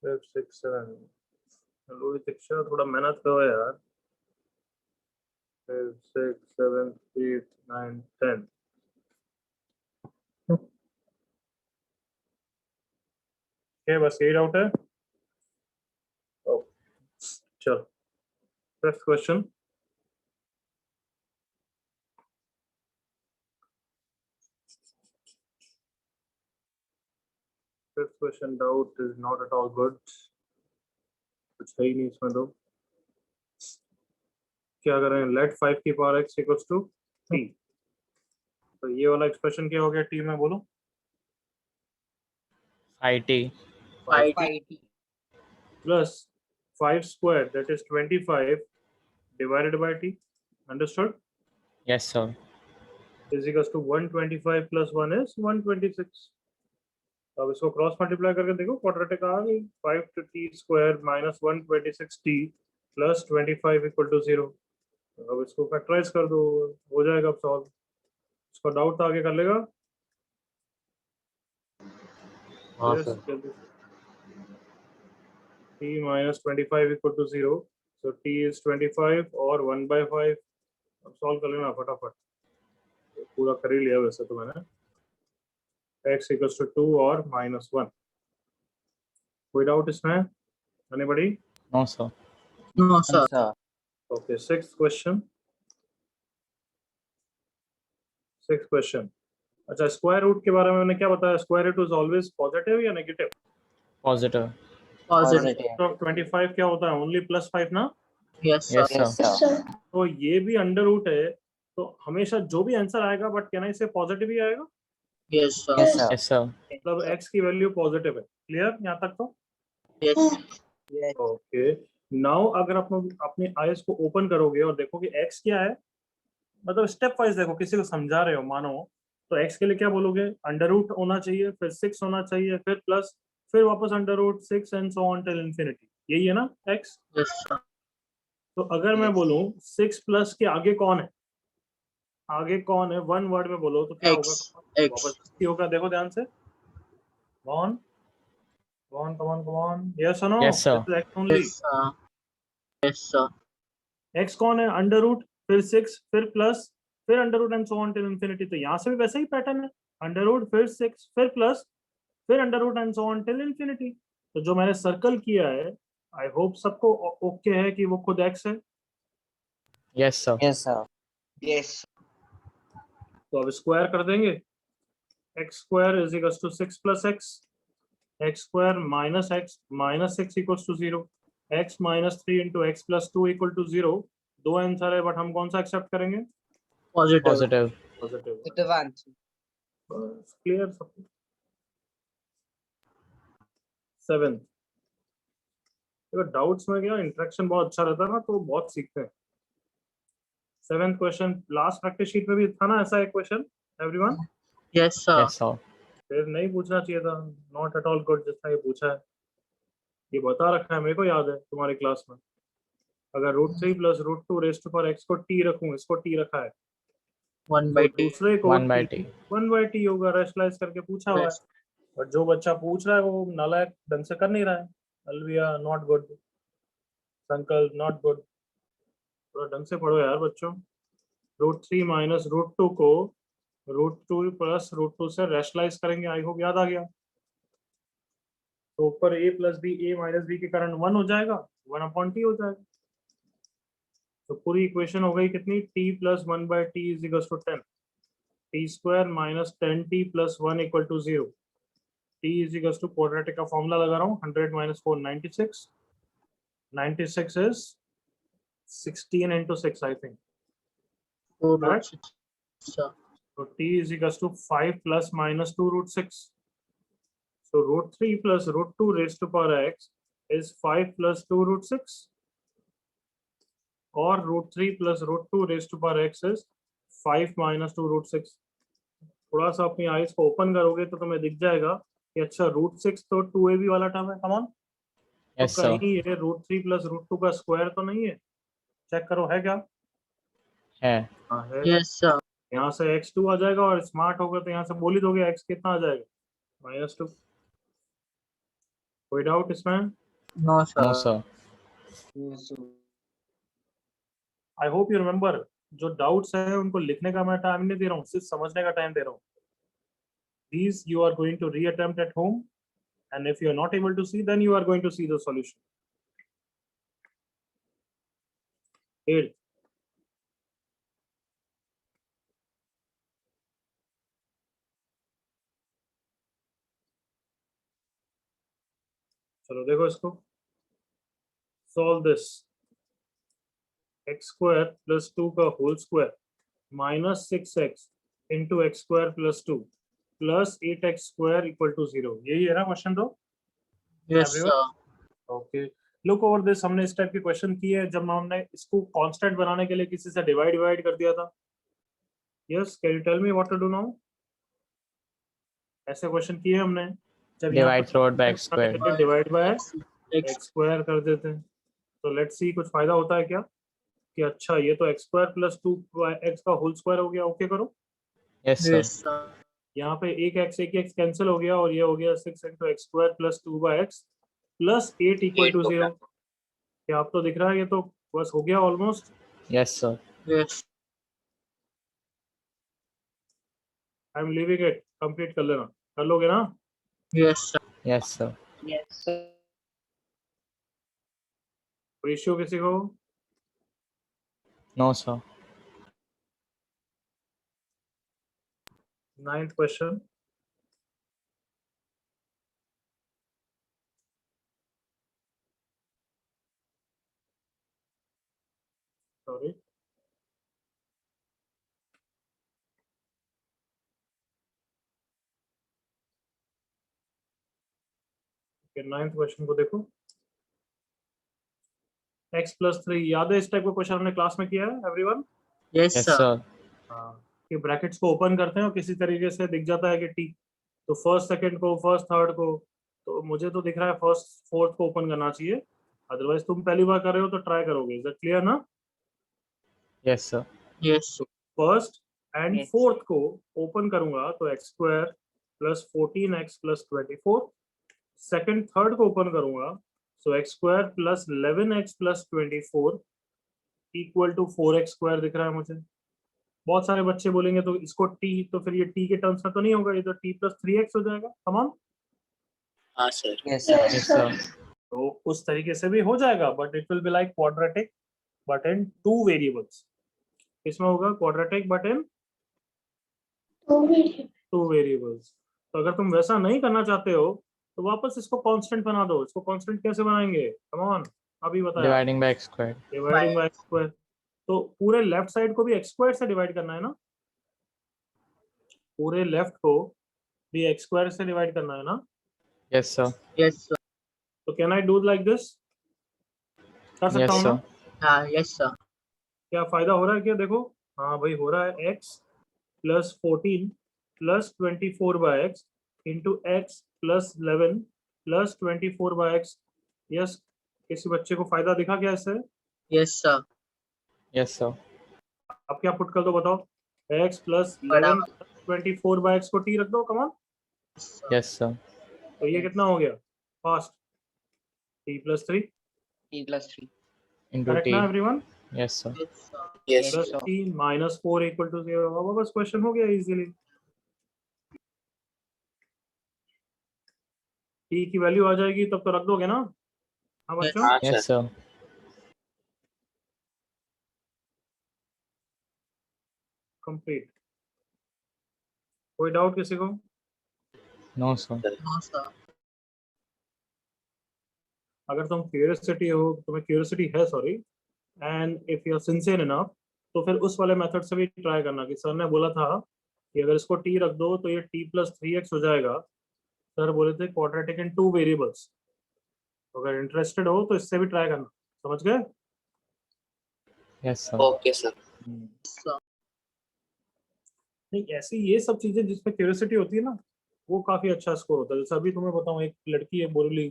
5 6 7 लोही शिक्षा थोड़ा मेहनत करो यार 5 6 7 8 9 10 क्या बस यही डाउट है चलो next question fifth question doubt is not at all good कुछ है ही नहीं इसमें तो क्या करें लेट 5 की power x equals to t तो ये वाला एक्सप्रेशन क्या हो गया t में बोलो 5t plus 5 square that is 25 divided by t understood yes sir is equals to 125 plus 1 is 126 अब इसको क्रॉस मल्टीप्लाई करके देखो क्वाड्रेटिक आ गई 5 to t square minus 126t plus 25 equal to 0 अब इसको फैक्टराइज कर दो हो जाएगा अब सॉल्व इसको डाउट आगे कर लेगा हाँ yes, sir t minus 25 equal to 0 so t is 25 और 1 by 5 अब सॉल्व कर लेना फटाफट पूरा कर ही लिया वैसे तो मैंने x equals to 2 और -1 कोई डाउट इसमें anybody no sir No, sir. okay sixth question अच्छा स्क्वायर रूट के बारे में मैंने क्या बताया square root is always positive या नेगेटिव positive Positive. तो 25 क्या होता है ओनली +5 ना Yes, sir. yes sir तो ये भी अंडर रूट है तो हमेशा जो भी आंसर आएगा बट कहना इसे पॉजिटिव ही आएगा Yes, sir. yes sir मतलब x की वैल्यू पॉजिटिव है क्लियर यहाँ तक तो Yes. ओके नाउ अगर आप अपने आईज को ओपन करोगे और देखोगे x क्या है मतलब स्टेप वाइज देखो किसी को समझा रहे हो मानो तो x के लिए क्या बोलोगे अंडर रूट होना चाहिए फिर 6 होना चाहिए फिर प्लस फिर वापस under root 6 and so on till infinity यही है ना x Yes, sir. तो अगर मैं बोलूं 6 प्लस के आगे कौन है वन वर्ड में बोलो तो क्या X. होगा X. वापस क्या होगा देखो ध्यान से कौन कौन यस और no Yes, sir. x only Yes, sir. Yes, sir. x कौन है अंडर रूट फिर 6 फिर प्लस फिर under root and so on till infinity तो यहाँ से भी वैसा ही पैटर्न है अंडर रूट फिर 6 फिर प्लस फिर under root and so on till infinity तो जो मैंने सर्कल किया है आई होप सबको ओके है कि वो खुद x है yes sir Yes. तो अब स्क्वायर कर देंगे x square is equals to 6 plus x square minus 6 equals to 0 x minus 3 into X plus 2 equal to 0 दो आंसर है बट हम कौन सा एक्सेप्ट करेंगे Positive. positive पॉजिटिव क्लियर सब 7 देखो डाउट्स में क्या इंटरेक्शन बहुत अच्छा रहता है ना तो बहुत सीखते हैं 7th question last practice sheet में भी था ना ऐसा एक question everyone Yes, sir. yes sir फिर नहीं पूछना चाहिए था नॉट एट ऑल गुड जितना ये पूछा है ये बता रखा है मेरे को याद है तुम्हारी क्लास में अगर √3 plus √2 raise to power x को t रखूं इसको t रखा है 1 by तो t. दूसरे को 1 by t 1 by t होगा रेशनलाइज करके पूछा हुआ है Yes. और जो बच्चा पूछ रहा है वो नालायक ढंग से कर नहीं रहा है अलविया नॉट गुड संकल्प नॉट गुड थोड़ा ढंग से पढ़ो यार बच्चों √3 माइनस √2 को √2 प्लस √2 से रेशनलाइज करेंगे आई होप याद आ गया तो ऊपर a plus B a minus B के कारण 1 हो जाएगा 1/t हो जाएगा तो पूरी इक्वेशन हो गई कितनी t plus 1 by T is equal to 10 t square minus 10t plus 1 equal to 0 t is equal to quadratic का फॉर्मूला लगा रहा हूँ 100 minus 4 96 is 16 into 6 I think 4 correct root 6. Sir. so t is equals to 5 plus minus 2 √6 so √3 plus √2 raised to power x is 5 plus 2 √6 और √3 plus √2 raised to power x is 5 minus 2 √6 थोड़ा सा अपनी eyes को open करोगे तो तुम्हें दिख जाएगा कि अच्छा √6 तो 2ab वाला टर्म है कम ऑन तो yes sir कहीं ये √3 plus √2 का स्क्वायर तो नहीं है चेक करो है क्या है हाँ है Yes, sir. यहाँ से x2 आ जाएगा और स्मार्ट होगा तो यहाँ से बोल ही दोगे x कितना आ जाएगा -2। कोई डाउट इसमें? No, No, sir. sir. I hope you remember, जो डाउट्स है उनको लिखने का मैं टाइम नहीं दे रहा हूँ, सिर्फ समझने का टाइम दे रहा हूँ। These you are going to reattempt at home, and if you are not able to see, then you are going to see the solution. 8th, चलो देखो इसको, solve this। x square plus 2 का whole square minus 6x into x square plus 2 plus 8x square equal to 0। यही है ना question? तो Yes, Everyone? sir. Okay, look over this. हमने इस टाइप के क्वेश्चन किए हैं जब हमने इसको कांस्टेंट बनाने के लिए किसी से डिवाइड कर दिया था। Yes, can you tell me what to do now? ऐसे क्वेश्चन किए हमने जब Divide through it by x square. Divide by X X square कर देते हैं। तो लेट्स सी कुछ फायदा होता है क्या? कि अच्छा ये तो एक्स स्क्वायर प्लस 2 एक्स का होल स्क्वायर हो गया। ओके करो, Yes, sir. Yes, sir. यहाँ पे एक एक्स कैंसिल हो गया और ये हो गया 6 into x square plus 2 by X plus 8 equal to 0। क्या आप तो दिख रहा है? ये तो बस हो गया almost. Yes, sir. Yes. I am leaving it, complete कर लेना। कर लोगे ना? Yes, sir. Yes, sir. Ratio किसी को? No, sir. 9th question, sorry, ninth question को देखो। x प्लस 3, याद है इस टाइप का क्वेश्चन हमने क्लास में किया है everyone? Yes, Yes, sir. sir. हाँ, कि ब्रैकेट्स को ओपन करते हैं और किसी तरीके से दिख जाता है कि टी, तो फर्स्ट सेकंड को, फर्स्ट थर्ड को, तो मुझे तो दिख रहा है फर्स्ट फोर्थ को ओपन करना चाहिए। अदरवाइज तुम पहली बार कर रहे हो तो ट्राई करोगे। इज दैट क्लियर ना? Yes, sir. Yes. First and Yes. Fourth को ओपन करूंगा तो x square plus 14x plus 24। Second third को ओपन करूंगा so x square plus 11x plus 24 equal to 4x square दिख रहा है मुझे। बहुत सारे बच्चे बोलेंगे तो इसको t, तो फिर ये t के टर्म्स में तो नहीं होगा, ये तो t प्लस 3x हो जाएगा। कम ऑन, हाँ, sir. Yes, sir. तो उस तरीके से भी हो जाएगा, but it will be like quadratic but in 2 variables. इसमें होगा क्वाड्रेटिक बट इन 2 वेरिएबल्स। तो अगर तुम वैसा नहीं करना चाहते हो तो वापस इसको कांस्टेंट बना दो। इसको कांस्टेंट कैसे बनाएंगे? कम ऑन, अभी बताया। Dividing by x square. Dividing by x square. तो पूरे लेफ्ट साइड को भी एक्स स्क्वायर से डिवाइड करना है ना? पूरे लेफ्ट को भी एक्स स्क्वायर से डिवाइड करना है ना? Yes, sir. Yes, sir. तो can I do like this? कर सकता Yes, हूँ ना? sir. Yes, sir. क्या फायदा हो रहा है क्या? देखो, हाँ भाई हो रहा है। x plus 14 plus 24 by x into X plus 11 plus 24 by x. Yes, किसी बच्चे को फायदा दिखा क्या इससे? Yes, sir. Yes, sir. अब क्या पुट कर दो बताओ? x प्लस 11 24 बाई एक्स को t रख दो। Come on, Yes, sir. तो ये कितना हो गया? Fast t plus 3 Into correct t. ना everyone? Yes, sir. Yes, sir. Plus t minus 4 equal to 0। अब बस क्वेश्चन हो गया इजीली। t की वैल्यू आ जाएगी तब तो रख दोगे ना? हाँ बच्चों, Yes, sir. कंप्लीट। कोई डाउट किसी को? No, sir. No, sir. अगर तुम क्यूरियोसिटी हो, तुम्हें क्यूरियोसिटी है, sorry, and if you are sincere enough, तो फिर उस वाले मेथड से भी ट्राई करना कि सर ने बोला था कि अगर इसको t रख दो तो ये t प्लस 3x हो जाएगा। सर बोले थे क्वाड्रेटिक इन 2 वेरिएबल्स। तो अगर इंटरेस्टेड हो तो इससे भी ट्राई करना। समझ गए? Yes, sir. Sir. नहीं, ऐसी ये सब चीजें जिसमें क्यूरियोसिटी होती है ना, वो काफी अच्छा स्कोर होता है। जैसे अभी तुम्हें बताऊं, एक लड़की है बोरली,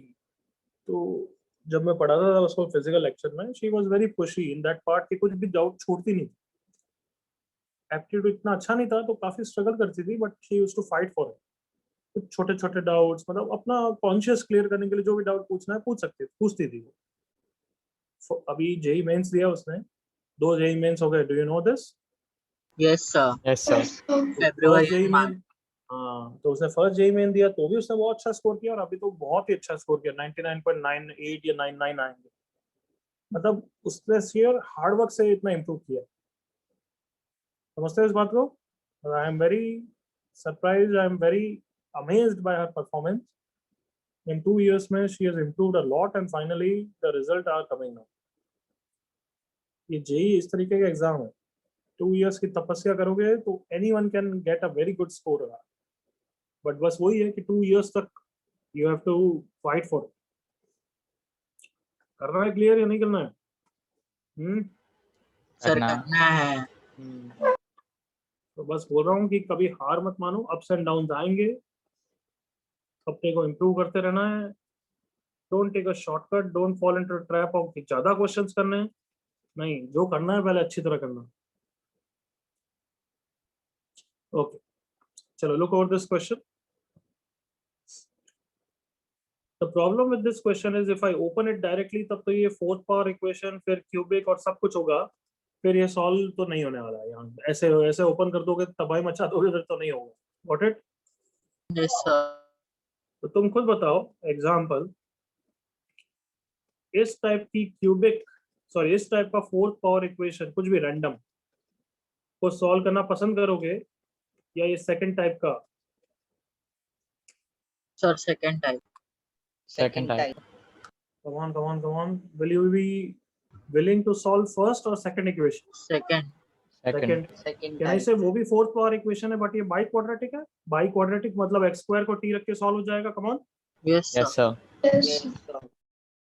तो जब मैं पढ़ाता था उसको फिजिकल लेक्चर में, she was very pushy in that part कि कुछ भी डाउट छूटती नहीं। एप्टीट्यूड इतना अच्छा नहीं था तो काफी स्ट्रगल करती थी, but she used to fight for it. कुछ छोटे छोटे डाउट्स, मतलब अपना कॉन्शियस क्लियर करने के लिए जो भी डाउट पूछना है पूछती थी वो। अभी जेई मेंस दिया उसने, 2 जेई मेंस हो गए, do you know this? Yes, sir. Yes, sir. February first JEE and main, March. हाँ तो उसने फर्स्ट जेई मेन दिया तो भी उसने बहुत अच्छा स्कोर किया, और अभी तो बहुत ही अच्छा स्कोर किया, 99.98 या 99 आएंगे। मतलब उसने शेयर हार्ड वर्क से इतना इम्प्रूव किया। समझते हैं इस बात को? I am very surprise, I am very amazed bye her performance. in 2 years में she has improved a lot and finally the result are coming now। ये जेई इस तरीके का एग्जाम है, 2 years की तपस्या करोगे तो anyone can get a very good score, but बस वही है कि 2 years तक you have to fight for it। करना है क्लियर या नहीं करना है? Sir, करना। करना है। तो बस बोल रहा हूँ कि कभी हार मत मानो, अप्स एंड डाउन आएंगे, अपने को इम्प्रूव करते रहना है। Don't take a shortcut, don't fall into trap of ज्यादा क्वेश्चंस करने हैं, नहीं, जो करना है पहले अच्छी तरह करना। ओके, चलो look over this question. The problem with this question is if I open it directly तब तो ये फोर्थ पावर इक्वेशन फिर क्यूबिक और सब कुछ होगा, फिर ये सॉल्व तो नहीं होने वाला है। यहाँ ऐसे ऐसे ओपन कर दोगे, तबाही मचा दोगे, फिर तो नहीं होगा। Got it? Yes, sir. तो तुम खुद बताओ एग्जाम्पल, इस टाइप की क्यूबिक, सॉरी इस टाइप का फोर्थ पावर इक्वेशन कुछ भी रैंडम को सॉल्व करना पसंद करोगे या ये सेकंड टाइप का? Sir, second type. Second type. Come on. Will you be willing to solve first or second equation? Second. Second. Second Can I type. say वो भी फोर्थ पावर इक्वेशन है, बट ये बाई क्वाड्रेटिक है। By quadratic मतलब x square को T रख के solve हो जाएगा। कम on. Yes, sir. Yes, sir. Yes, sir.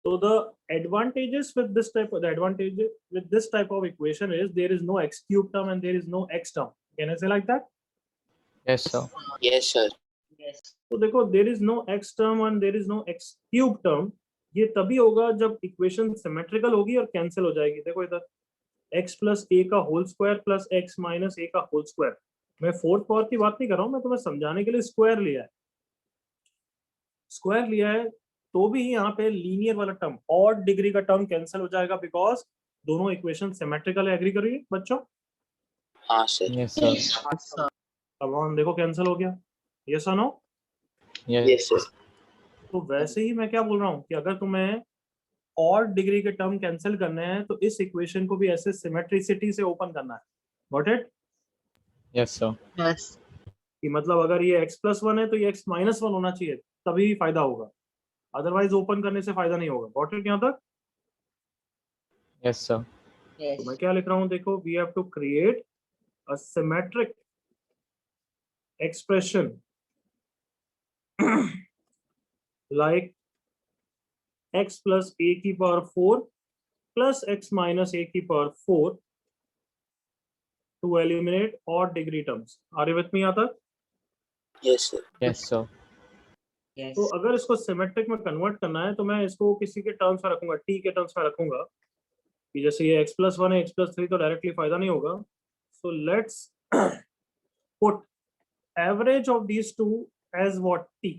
So the advantages with this type of equation is there is no x cube term and there is no x term. Can I say like that? Yes, sir. Yes, sir. Yes. तो देखो, there is no x term and there is no x cube term, ये तभी होगा जब equation symmetrical होगी और cancel हो जाएगी। देखो इधर x प्लस ए का whole square plus x minus a का होल स्क्वायर। मैं फोर्थ पावर की बात नहीं कर रहा हूँ, मैं तुम्हें समझाने के लिए स्क्वायर लिया है तो भी यहाँ पे लीनियर वाला टर्म, ऑड डिग्री का टर्म कैंसिल हो जाएगा बिकॉज दोनों इक्वेशन सिमेट्रिकल है। एग्री करिए बच्चों? हाँ, sir. Yes, sir. Yes, sir. अब ऑन देखो कैंसिल हो गया, यस और नो? Yes. Yes, sir. तो वैसे ही मैं क्या बोल रहा हूँ कि अगर तुम्हें ऑड डिग्री के टर्म कैंसिल करने हैं तो इस इक्वेशन को भी ऐसे सिमेट्रिसिटी से ओपन करना है। Got it? Yes, sir. Yes. कि मतलब अगर ये x प्लस 1 है तो ये x माइनस 1 होना चाहिए, तभी फायदा होगा, अदरवाइज ओपन करने से फायदा नहीं होगा। गॉट इट यहाँ तक? Yes, sir. Yes. तो मैं क्या लिख रहा हूँ देखो, we have to create a symmetric expression like x plus a की power 4 plus x minus a की power 4 to eliminate odd degree terms। Are you with me यहाँ तक? Yes, sir. Yes, sir. Yes. तो अगर इसको symmetric में convert करना है तो मैं इसको किसी के टर्म्स में रखूंगा, t के टर्म्स में रखूंगा कि जैसे ये x प्लस 1 है, x प्लस 3 तो डायरेक्टली फायदा नहीं होगा। So let's put average of these two as what t।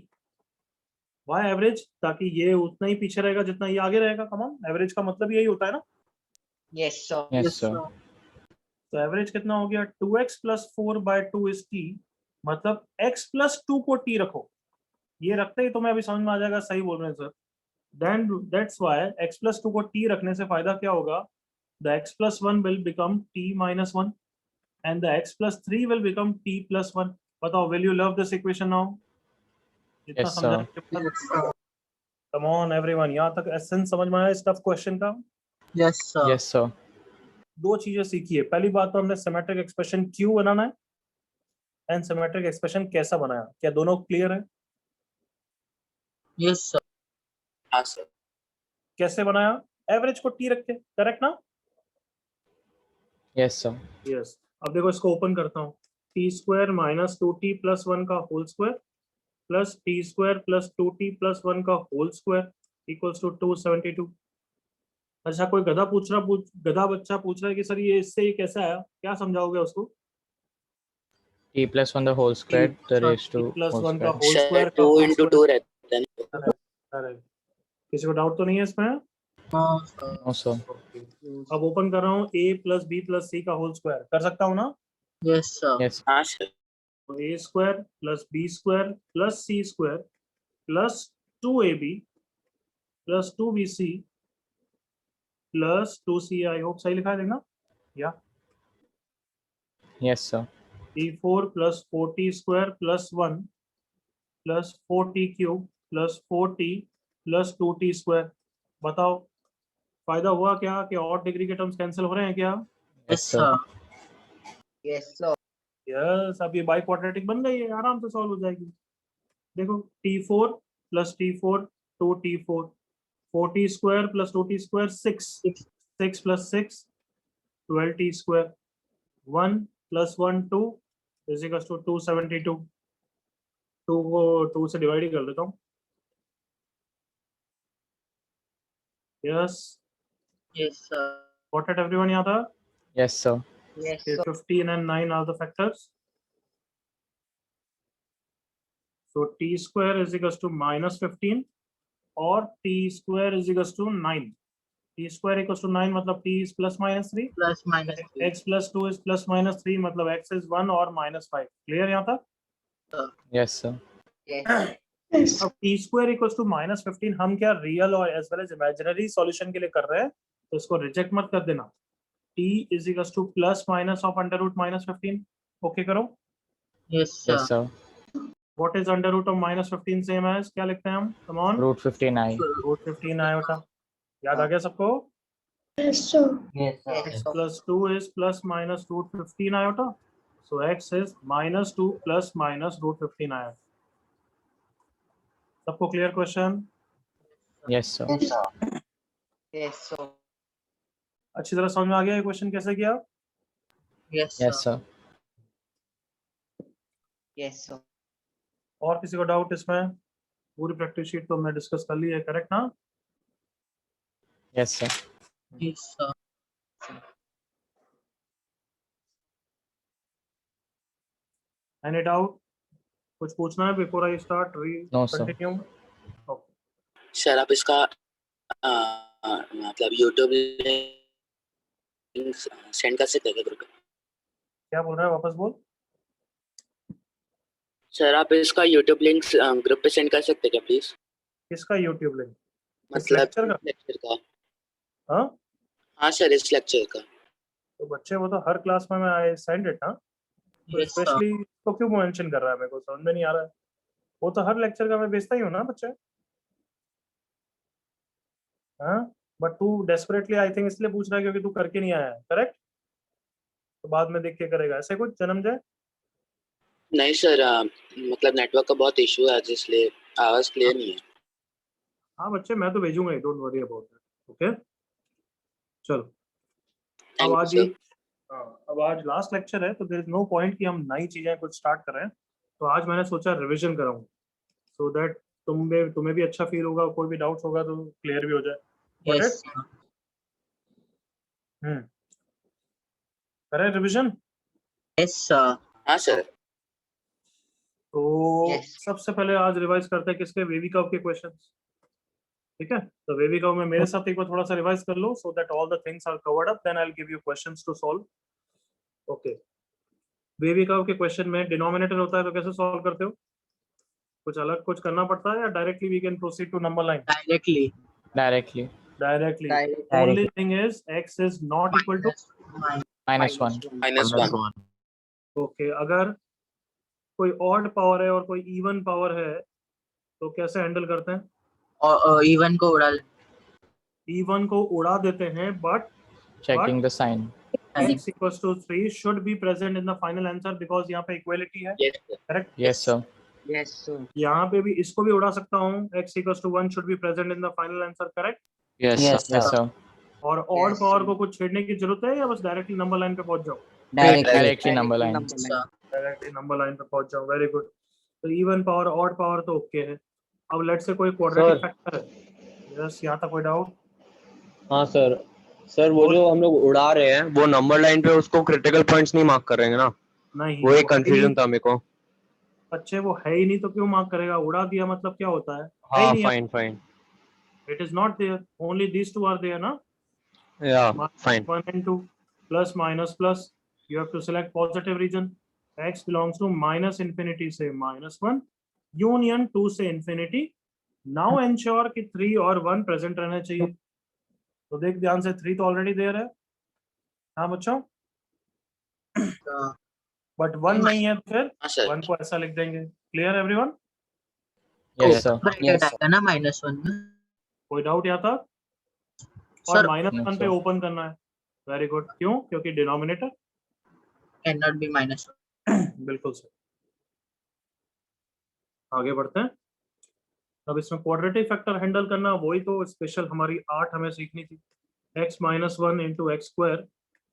Why average? ताकि ये उतना ही पीछे रहेगा जितना ये आगे रहेगा। कम ऑन, एवरेज का मतलब यही होता है ना। Yes, sir. Yes, sir. तो एवरेज कितना हो गया? 2x plus 4 by 2 is t, मतलब x प्लस 2 को t रखो। ये रखते ही तुम्हें अभी समझ में आ जाएगा, सही बोल रहे हैं सर। Then that's why x plus 2 को t रखने से फायदा क्या होगा? The x plus 1 will become t minus 1 and the x plus 3 will become t plus 1। बताओ, will you love this equation now? जितना Yes, समझा sir. Yes, sir. Come on everyone, यहाँ तक एसेंस समझ में आया इस टफ क्वेश्चन का? Yes, sir. Yes, sir. दो चीजें सीखी है। पहली बात तो हमने सिमेट्रिक एक्सप्रेशन क्यों बनाना है एंड सिमेट्रिक एक्सप्रेशन कैसा बनाया। क्या दोनों क्लियर है? Yes, sir. हाँ, sir. कैसे बनाया? एवरेज को टी रख के, करेक्ट ना? Yes, sir. यस। अब देखो इसको ओपन करता हूँ, T square minus 2t plus 1 का whole square plus t square plus 2t plus 1 का होल स्क्वायर इक्वल्स टू 272। अच्छा, कोई गधा बच्चा पूछ रहा है कि सर ये इससे ये कैसा आया, क्या समझाओगे उसको? t plus 1 the whole square the raised to plus whole 1 का square. Whole sir square 2 into 2 रहता है ना। करेक्ट। किसी को डाउट तो नहीं है इसमें? हाँ सर। No sir. ओके, अब ओपन कर रहा हूँ a plus b plus c का होल स्क्वायर, कर सकता हूँ ना? Yes sir. Yes. हाँ सर। तो a square plus b square plus c square plus 2ab plus 2bc plus 2c, I hope सही लिखा है देखना, या Yes sir. t4 plus 4t square plus 1 plus 4t cube plus 4t plus 2t square. बताओ फायदा हुआ क्या कि और डिग्री के टर्म्स कैंसिल हो रहे हैं क्या? Yes sir. Yes sir. Yes, अब ये बाई क्वाड्रेटिक बन गई है, आराम से सॉल्व हो जाएगी। देखो t4 plus t4 2t4 4t square plus 2t square 6 plus 6 12t square 1 plus 1 2 is equal to 272। 2 को 2 से डिवाइड ही कर देता हूँ। Yes, yes sir. What at everyone यहाँ था? Yes sir. Yes Okay, 15 and 9 are the factors. So t square is equals to minus 15 or t square is equals to 9. T square equals to 9 मतलब t is plus minus 3. Plus minus X plus 2 is plus minus 3 मतलब x is 1 और minus 5. Clear यहाँ तक? Yes sir. अब t square equals to minus 15 हम क्या real और as well as imaginary solution के लिए कर रहे हैं, तो इसको रिजेक्ट मत कर देना। t is equals to plus minus of under root minus 15. Okay करो। Yes Yes sir. What is under root of minus 15 same as, क्या लिखते हैं हम? Come on. Root 15i. root 15 iota, याद आ गया सबको? Yes sir. x plus 2 is plus minus root 15 iota. So x is minus 2 plus minus root 15 iota. सबको clear question? Yes sir. Yes sir. अच्छी तरह समझ में आ गया ये क्वेश्चन कैसे किया? Yes Yes sir. Yes sir. और किसी को डाउट इसमें? पूरी प्रैक्टिस शीट तो हमने डिस्कस कर ली है, करेक्ट ना? Yes sir. Yes sir. Any doubt? कुछ पूछना है before I start? No, sir. Continue. Okay. Sir आप इसका मतलब यूट्यूब लिंक सेंड कर सकते हैं ग्रुप पे? क्या बोल रहा है, वापस बोल। सर आप इसका यूट्यूब लिंक ग्रुप पे सेंड कर सकते हैं क्या प्लीज? किसका यूट्यूब लिंक? मतलब लेक्चर का? हाँ हाँ सर, इस लेक्चर का। तो बच्चे वो तो हर क्लास में मैं आई सेंड इट ना, तो स्पेशली तो क्यों मेंशन कर रहा है, मेरे को समझ में नहीं आ रहा है। वो तो हर लेक्चर का मैं भेजता ही हूँ ना बच्चे। हाँ, बट तू डेस्परेटली आई थिंक इसलिए पूछ रहा है क्योंकि तू करके नहीं आया है, करेक्ट? तो बाद में देख के करेगा ऐसे कुछ, जन्मजय? नहीं सर, मतलब नेटवर्क का बहुत इशू है इसलिए आवाज क्लियर नहीं है। हाँ बच्चे, मैं तो भेजूंगा ही, don't worry about it. Okay चलो, अब Thank you, आज sir. अब आज लास्ट लेक्चर है, तो देयर इज नो पॉइंट कि हम नई चीजें कुछ स्टार्ट कर रहे हैं। तो आज मैंने सोचा रिवीजन कराऊं, सो दैट तुम्हें भी अच्छा फील होगा, कोई भी डाउट्स होगा तो क्लियर भी हो जाए। Yes, sir. करें रिवीजन? Yes, sir. हाँ सर। तो Yes. सबसे पहले आज रिवाइज करते हैं किसके, वेवी कर्व के क्वेश्चंस। ठीक है, तो वेवी कर्व में मेरे साथ एक बार थोड़ा सा रिवाइज कर लो, so that all the things are covered up, then I will give you questions to solve. Okay, wavy curve के क्वेश्चन में डिनोमिनेटर होता है तो कैसे सॉल्व करते हो? कुछ अलग कुछ करना पड़ता है या directly we can proceed to number line? Directly. Directly. Directly. Directly. Only thing is x is not equal to -1. -1. okay, अगर कोई ऑड पावर है और कोई इवन पावर है तो कैसे हैंडल करते हैं? और इवन को उड़ा इवन को उड़ा देते हैं, but Checking the sign. x equals to 3 should be present in the final answer because यहाँ पे इक्वलिटी है, Yes, sir. Correct? Yes sir. Yes, sir. यहाँ पे भी इसको भी उड़ा सकता हूँ, x equals to 1 should be present in the final answer, correct? Yes Yes, sir. Yes sir. sir. और ऑड Yes, पावर sir. को कुछ छेड़ने की जरूरत है या बस डायरेक्टली नंबर लाइन पे पहुंच जाओ? Directly number line. Sir. Directly number line पे पहुंच जाओ, वेरी गुड। तो इवन पावर ऑड पावर तो ओके है। अब लेट्स से कोई क्वाड्रेटिक फैक्टर है, यस, यहाँ तक कोई डाउट? हाँ सर, सर वो जो हम लोग उड़ा रहे हैं वो नंबर लाइन पे उसको क्रिटिकल पॉइंट्स नहीं मार्क कर रहे हैं ना? नहीं वो एक है ही कंफ्यूजन नहीं। था मेरे को। बच्चे वो है ही नहीं तो क्यों मार्क करेगा? उड़ा दिया मतलब क्या होता है ही हाँ नहीं है। Fine fine it is not there, only these two are there ना। या minus fine 1 and 2 plus minus plus, you have to select positive region. X belongs to minus infinity से minus 1 union 2 से infinity. Now ensure कि 3 और 1 present रहना चाहिए। तो देख ध्यान से, 3 तो ऑलरेडी देयर है। हाँ बच्चों, बट 1 नहीं है, तो फिर हाँ सर 1 को ऐसा लिख देंगे। Clear everyone? Yes, sir. Bracket आएगा ना -1 में। कोई डाउट यहाँ तक? और सर माइनस No, 1 पे sir. ओपन करना है। Very good. क्यों? क्योंकि डिनोमिनेटर। Can not be -1। बिल्कुल सर। आगे बढ़ते हैं। अब इसमें क्वाड्रेटिक फैक्टर हैंडल करना, वही तो स्पेशल हमारी 8 हमें सीखनी थी। x - 1 into x square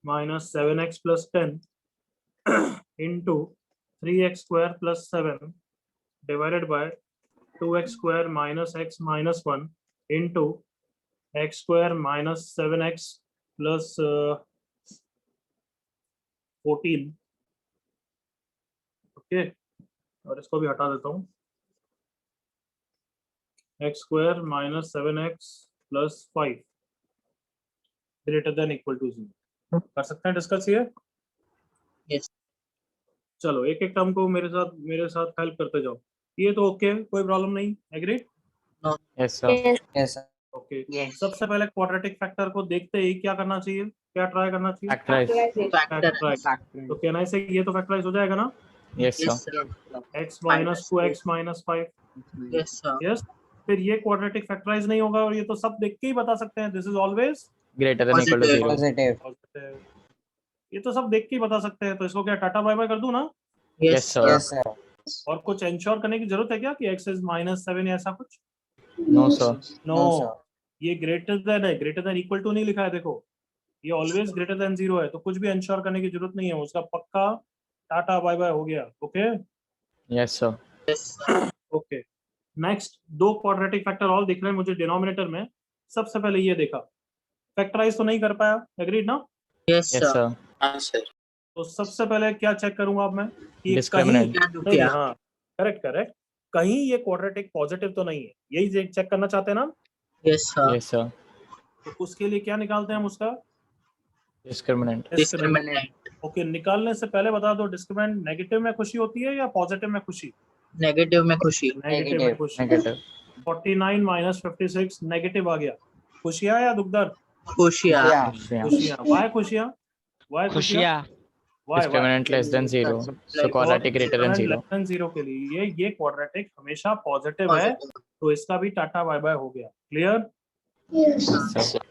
minus 7x plus 10 into 3x square plus 7 divided by 2x square minus x minus 1 into x square minus 7x plus 14। Okay, और इसको भी हटा देता हूँ। X square minus 7x plus 5 greater than equal to 0। कर सकते हैं discuss ये? Yes. चलो एक एक टर्म को मेरे साथ हेल्प करते जाओ। ये तो ओके, कोई प्रॉब्लम नहीं। Agree? Yes, sir. Yes, sir. Okay. Yes. सबसे पहले क्वाड्रेटिक फैक्टर को देखते ही क्या करना चाहिए? क्या ट्राई करना चाहिए? Factorize. फैक्टर तो कहना से ये तो फैक्टराइज हो जाएगा ना। Yes, sir. Yes sir x minus 2x minus 5। Yes sir yes, फिर ये क्वाड्रेटिक फैक्टराइज नहीं होगा, और ये तो सब देख के ही बता सकते हैं। This is always Greater than equal to Positive. 0. Positive. Positive. ये तो सब देख के ही बता सकते हैं। तो इसको क्या टाटा बाय बाय कर दूं ना? Yes, sir. Yes, sir. और कुछ इंश्योर करने की जरूरत है क्या कि x इज -7 या ऐसा कुछ? No, sir. No, No, sir. ये ग्रेटर देन है, ग्रेटर देन इक्वल टू नहीं लिखा है। देखो, ये ऑलवेज ग्रेटर देन 0 है, तो कुछ भी इंश्योर करने की जरूरत नहीं है। उसका पक्का टाटा बाय बाय हो गया। Okay Yes, sir. Okay. Next, दो क्वाड्रेटिक फैक्टर ऑल दिख रहे हैं मुझे डिनोमिनेटर में। सबसे पहले ये देखा, फैक्टराइज तो नहीं कर पाया। एग्रीड ना? Yes Yes, sir sir. हाँ सर तो सबसे पहले क्या चेक करूंगा अब मैं कि Discriminant. क्या नहीं, क्या हाँ करेक्ट करेक्ट, कहीं ये क्वाड्रेटिक पॉजिटिव तो नहीं है। यही चेक करना चाहते हैं ना? Yes sir Yes, sir. तो उसके लिए क्या निकालते हैं हम उसका? Discriminant. डिस्क्रिमिनेंट ओके, निकालने से पहले बता दो, डिस्क्रिमिनेंट नेगेटिव में खुशी होती है या पॉजिटिव में खुशी? नेगेटिव में खुशी नेगेटिव में खुशी। Negative. 49 माइनस 56 नेगेटिव आ गया। खुशियां या दुख दर्द? खुशियाँ Yeah. खुशियाँ. खुशियां। वाई खुशियां? वाई खुशियां? Why Discriminant less than 0. So quadratic greater than 0. Less than 0 के लिए ये क्वाड्रेटिक हमेशा पॉजिटिव है, तो इसका भी टाटा बाय बाय हो गया। क्लियर? Yes, sir.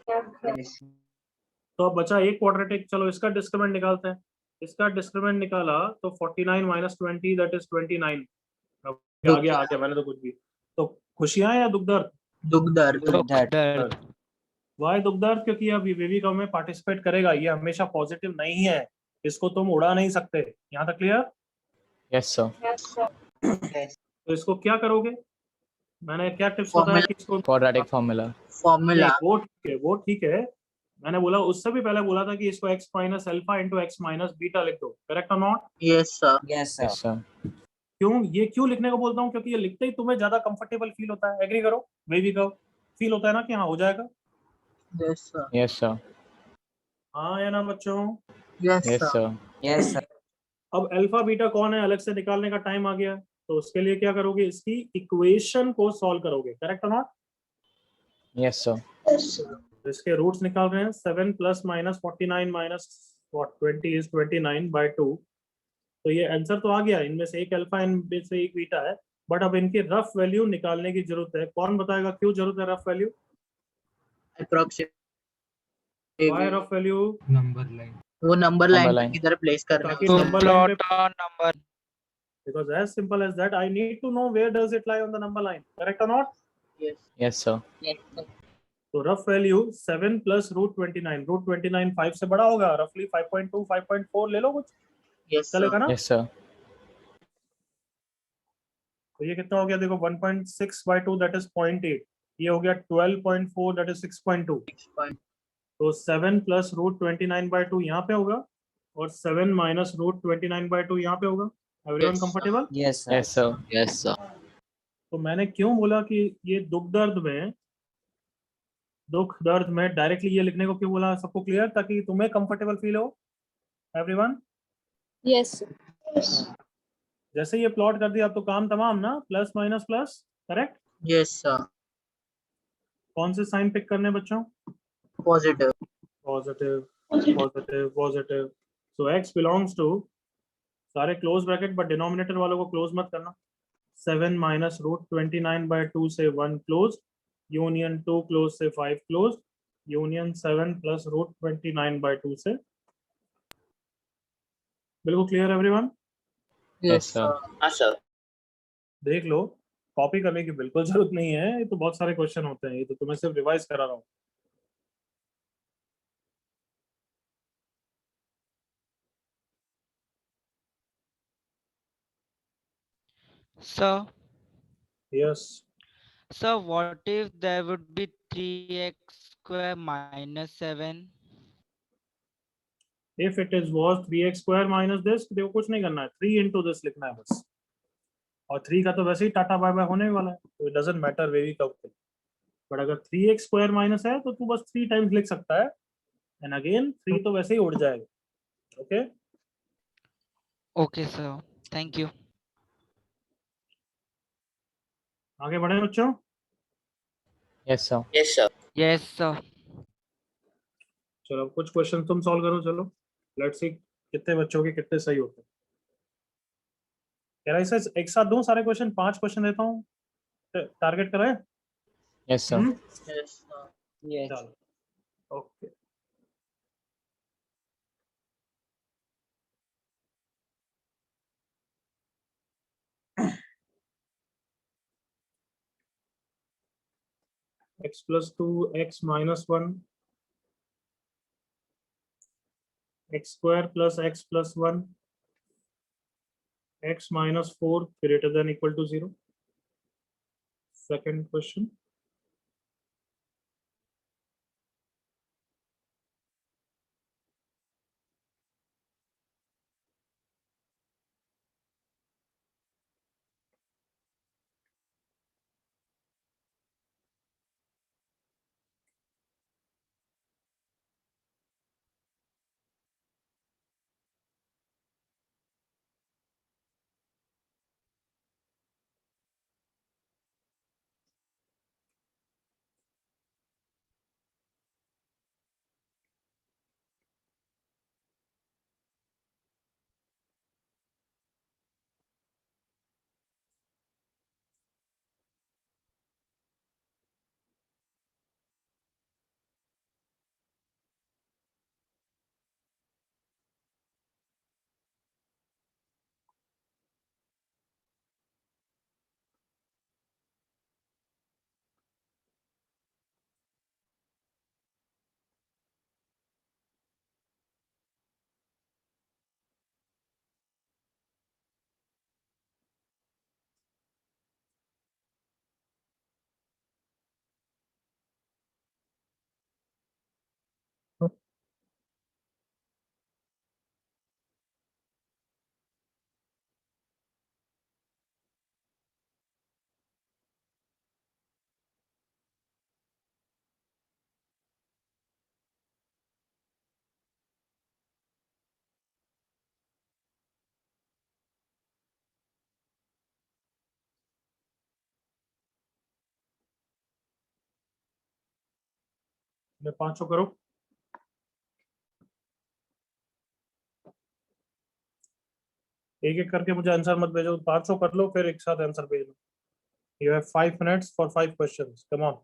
तो अब बचा एक क्वाड्रेटिक। चलो इसका डिस्क्रिमिनेंट निकालते हैं। इसका डिस्क्रिमिनेंट निकाला तो 49 माइनस 20 दैट इज 29। अब आ गया मैंने तो कुछ भी। तो खुशियां या दुख दर्द? दुख दर्द That. वाई दुख दर्द? क्योंकि अब बेबी कम में पार्टिसिपेट करेगा, ये हमेशा पॉजिटिव नहीं है, इसको तुम उड़ा नहीं सकते। यहाँ तक क्लियर? Yes, sir. तो इसको क्या करोगे? मैंने क्या टिप्स बताया कि इसको Quadratic formula. फॉर्मूला नहीं, वो ठीक है। मैंने बोला, उससे भी पहले बोला था कि इसको x minus alpha into x minus beta लिख दो। करेक्ट और not? Yes sir Yes, sir. Yes, sir. क्यों लिखने को बोलता हूँ? क्योंकि ये लिखते ही तुम्हें ज्यादा कंफर्टेबल फील होता है। एग्री करो? बेबी का फील होता है ना कि हाँ हो जाएगा। Yes sir Yes, sir. हाँ या ना बच्चों? Yes Yes, sir sir. Yes, sir. अब अल्फा बीटा कौन है अलग से निकालने का टाइम आ गया। तो उसके लिए क्या करोगे? इसकी इक्वेशन को सॉल्व करोगे। करेक्ट और नॉट? Yes, sir. तो इसके रूट्स निकाल रहे हैं। 7 plus minus 49 minus 20 is 29 by 2। तो ये आंसर तो आ गया। इनमें से एक अल्फा, इनमें से एक बीटा है, बट अब इनकी रफ वैल्यू निकालने की जरूरत है। कौन बताएगा क्यों जरूरत है rough value? Why rough value? वो नंबर Number लाइन line. किधर प्लेस करना ताकि नंबर लाइन पे, because as simple as that I need to know where does it lie on the number line. Correct or not? Yes, sir. तो rough value 7 plus root 29। Root 29 5 से बड़ा होगा, रफली 5.2 5.4 ले लो कुछ, यस चलेगा ना? Yes, sir. तो ये कितना हो गया? देखो 1.6 by 2 दैट इज 0.8। ये हो गया 12.4 दैट इज 6.2। तो 7 प्लस रूट 29 by 2 यहाँ पे होगा, और 7 माइनस रूट 29/2 यहाँ पे होगा। Everyone Yes, sir. Comfortable? Yes, sir. Yes, sir. Yes, sir. तो मैंने क्यों बोला कि ये दुख दर्द में डायरेक्टली ये लिखने को क्यों बोला, सबको क्लियर, ताकि तुम्हें कंफर्टेबल फील हो एवरीवन। Yes, sir. जैसे ये प्लॉट कर दिया अब तो काम तमाम ना, plus minus plus, correct. Yes, sir. कौन से साइन पिक करने बच्चों? Positive. Positive positive positive. So x belongs to, सारे क्लोज ब्रैकेट बट डिनोमिनेटर वालों को क्लोज मत करना। 7 माइनस रूट 29/2 से 1 क्लोज, यूनियन 2 क्लोज से 5 क्लोज, यूनियन 7 प्लस रूट 29/2 से। बिल्कुल clear everyone? Yes, sir. sir. हाँ सर। देख लो, कॉपी करने की बिल्कुल जरूरत नहीं है, ये तो बहुत सारे क्वेश्चन होते हैं, ये तो तुम्हें सिर्फ रिवाइज करा रहा हूँ। So, yes, so what if there would be 3x square minus 7? If it is was 3x square minus this, देखो कुछ नहीं करना है, 3 इनटू दिस लिखना है बस। और 3 का तो वैसे ही टाटा बाय बाय होने वाला है, तो it doesn't matter way we कब। बट अगर 3x स्क्वायर माइनस है तो तू बस 3 टाइम्स लिख सकता है, एंड अगेन 3 तो वैसे ही उड़ जाएगा। Okay, Okay, sir. Thank you. आगे बढ़े बच्चों। Yes, sir. Yes, sir. Yes, sir. चलो कुछ क्वेश्चन तुम सॉल्व करो, चलो लेट्स सी कितने बच्चों के कितने सही होते हैं। कह रहा है सर एक साथ दूं सारे क्वेश्चन, 5 क्वेश्चन देता हूँ, टारगेट कराए। Yes, sir. Yes, sir. Yes. चलो okay, x plus 2 x minus 1 x square plus x plus 1 x minus 4 greater than equal to 0. Second question. पांचों करो, एक एक करके मुझे आंसर मत भेजो, पांचों कर लो फिर एक साथ आंसर भेज दो। You have 5 minutes for 5 questions, come on।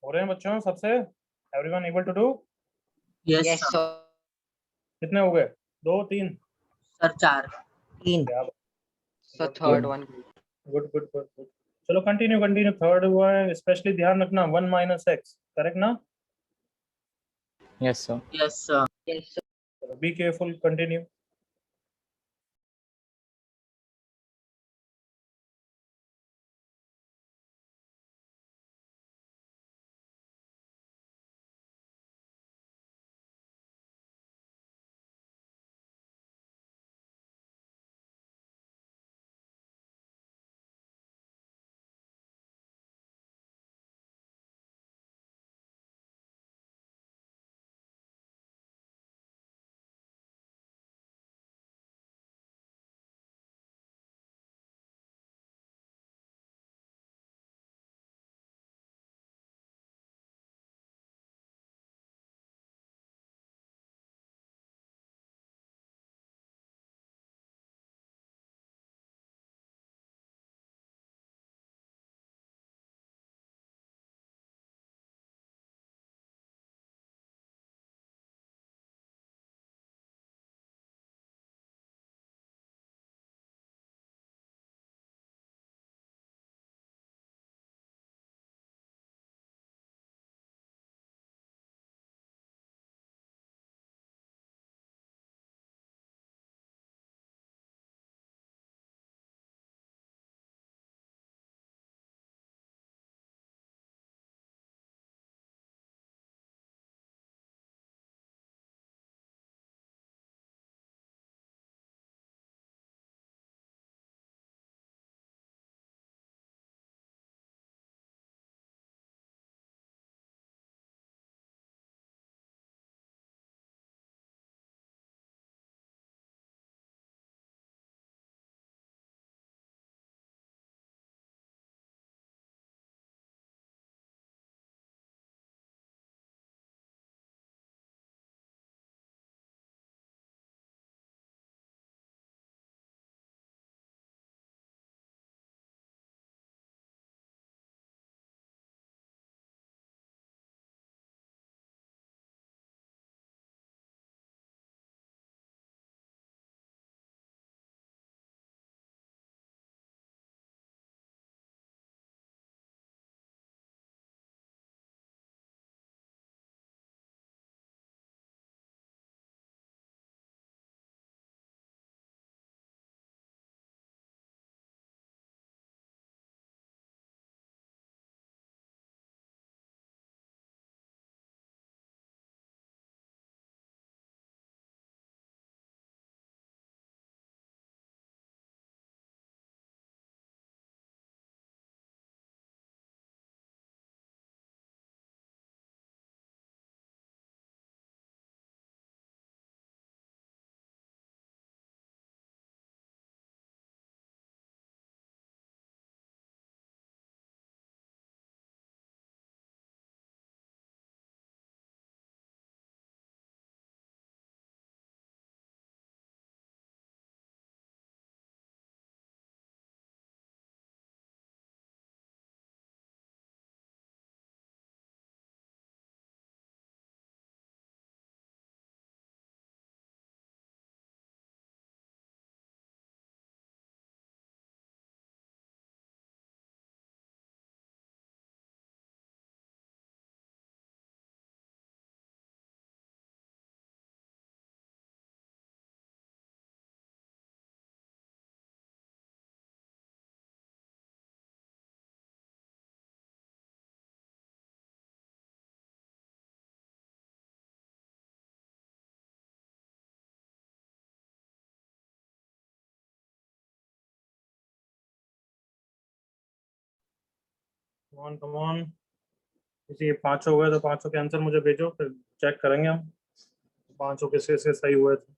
हो रहे हैं बच्चों सबसे? Everyone able to do? Yes, Yes, sir. sir. कितने हो गए? 2 3? Sir, 4. 3. क्या? So Good, third good. one. Good good good good. चलो कंटिन्यू कंटिन्यू। थर्ड हुआ है, स्पेशली ध्यान रखना 1 माइनस एक्स, करेक्ट ना? Yes, sir. Yes, sir. Yes, sir. Be careful, continue. Come on come on. किसी 5 हो गए तो 5 के आंसर मुझे भेजो, फिर चेक करेंगे हम 5 किसके किसके सही हुए थे।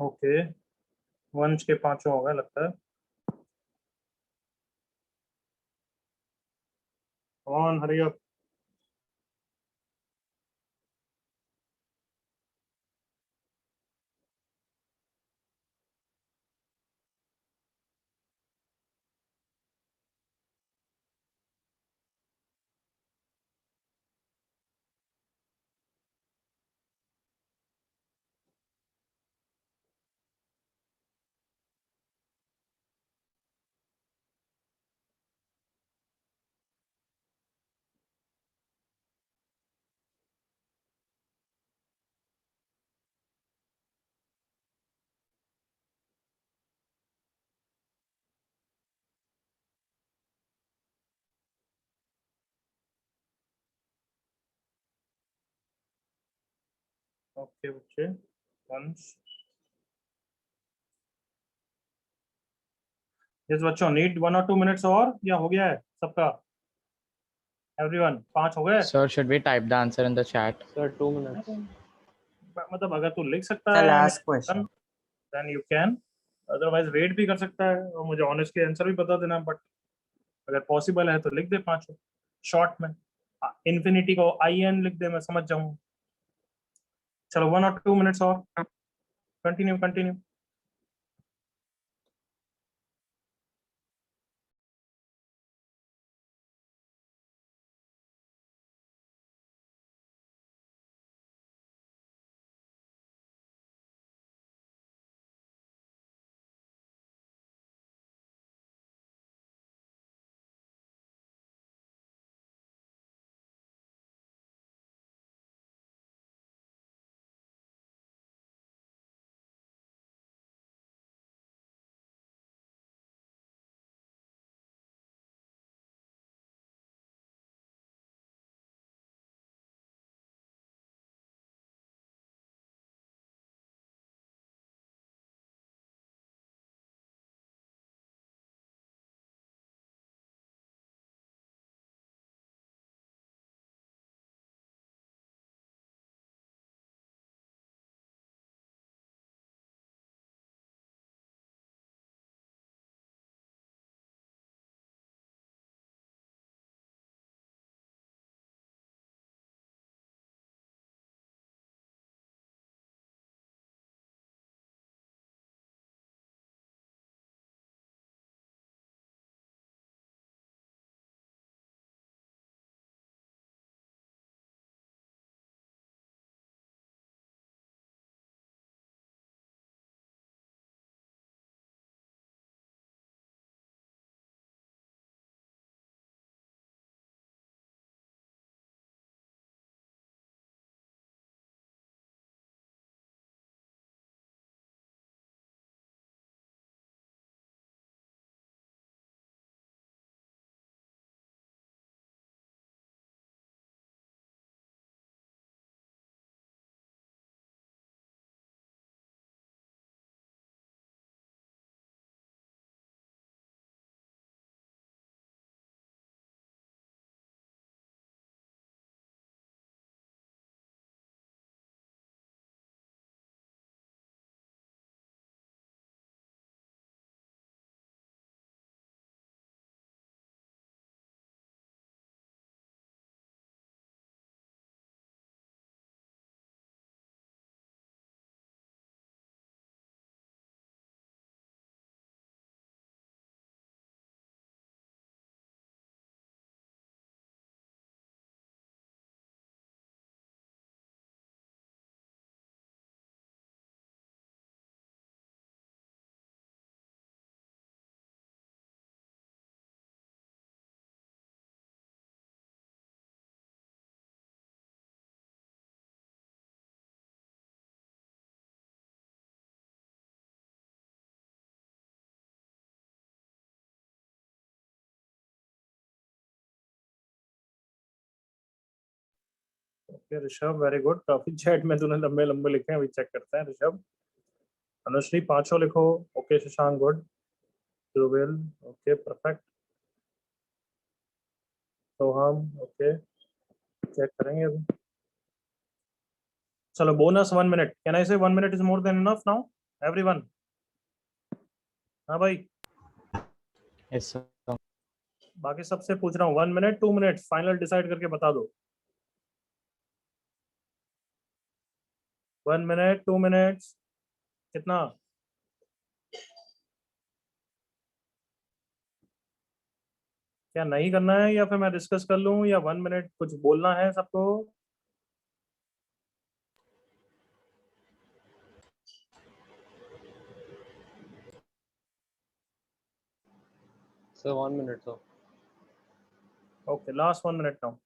ओके, वंश के 5 हो गए लगता है। On, hurry up. ओके बच्चे, वंश। यस बच्चों, नीड 1 और 2 मिनट्स और, या हो गया है सबका? एवरीवन 5 हो गए? Sir, should we type the answer in the chat? Sir, 2 minutes. मतलब अगर तू लिख सकता Sir, है last question. Then you can, otherwise wait भी कर सकता है और मुझे ऑनेस्ट के आंसर भी बता देना, बट अगर पॉसिबल है तो लिख दे 5 शॉर्ट में। इन्फिनिटी को आई एन लिख दे, मैं समझ जाऊँ। चलो 1 और 2 मिनट्स और, continue continue. Okay Rishabh, very good. काफी चैट में तूने लंबे लंबे लिखे हैं, अभी चेक करते हैं। ऋषभ, अनुश्री 5 लिखो। Okay Shashank, good. Dhruvil, okay perfect. Soham, okay, check करेंगे अभी। चलो बोनस 1 मिनट। कैन आई से 1 minute is more than enough now? Everyone? हाँ भाई, Yes, sir. बाकी सबसे पूछ रहा हूँ 1 मिनट 2 मिनट फाइनल डिसाइड करके बता दो। 1 मिनट 2 मिनट्स कितना? क्या नहीं करना है या फिर मैं डिस्कस कर लूँ, या 1 मिनट कुछ बोलना है सबको? Sir, 1 minute, sir. Okay, last 1 minute now.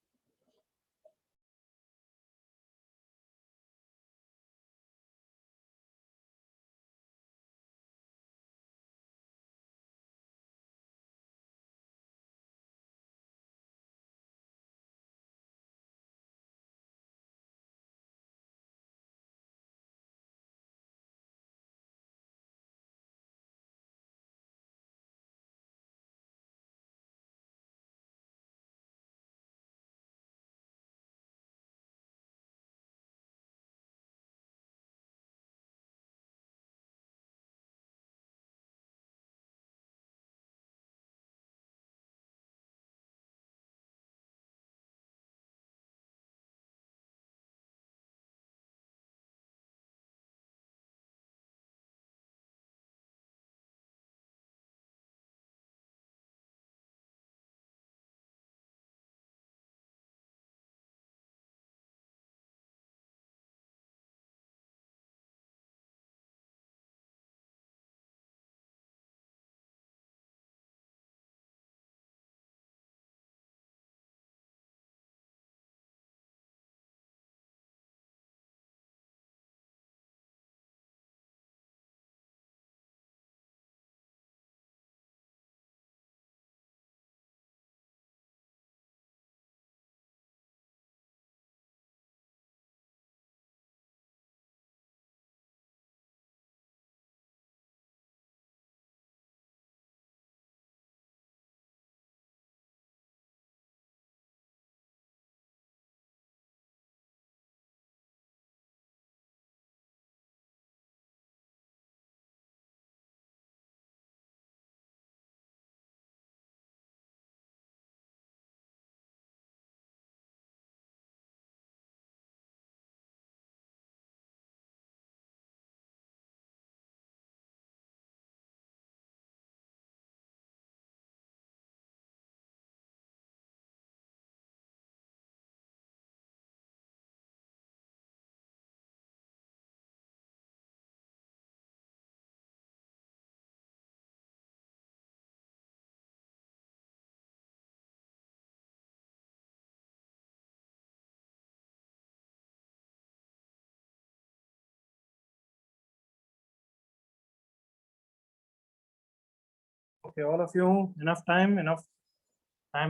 Okay, all of you, enough time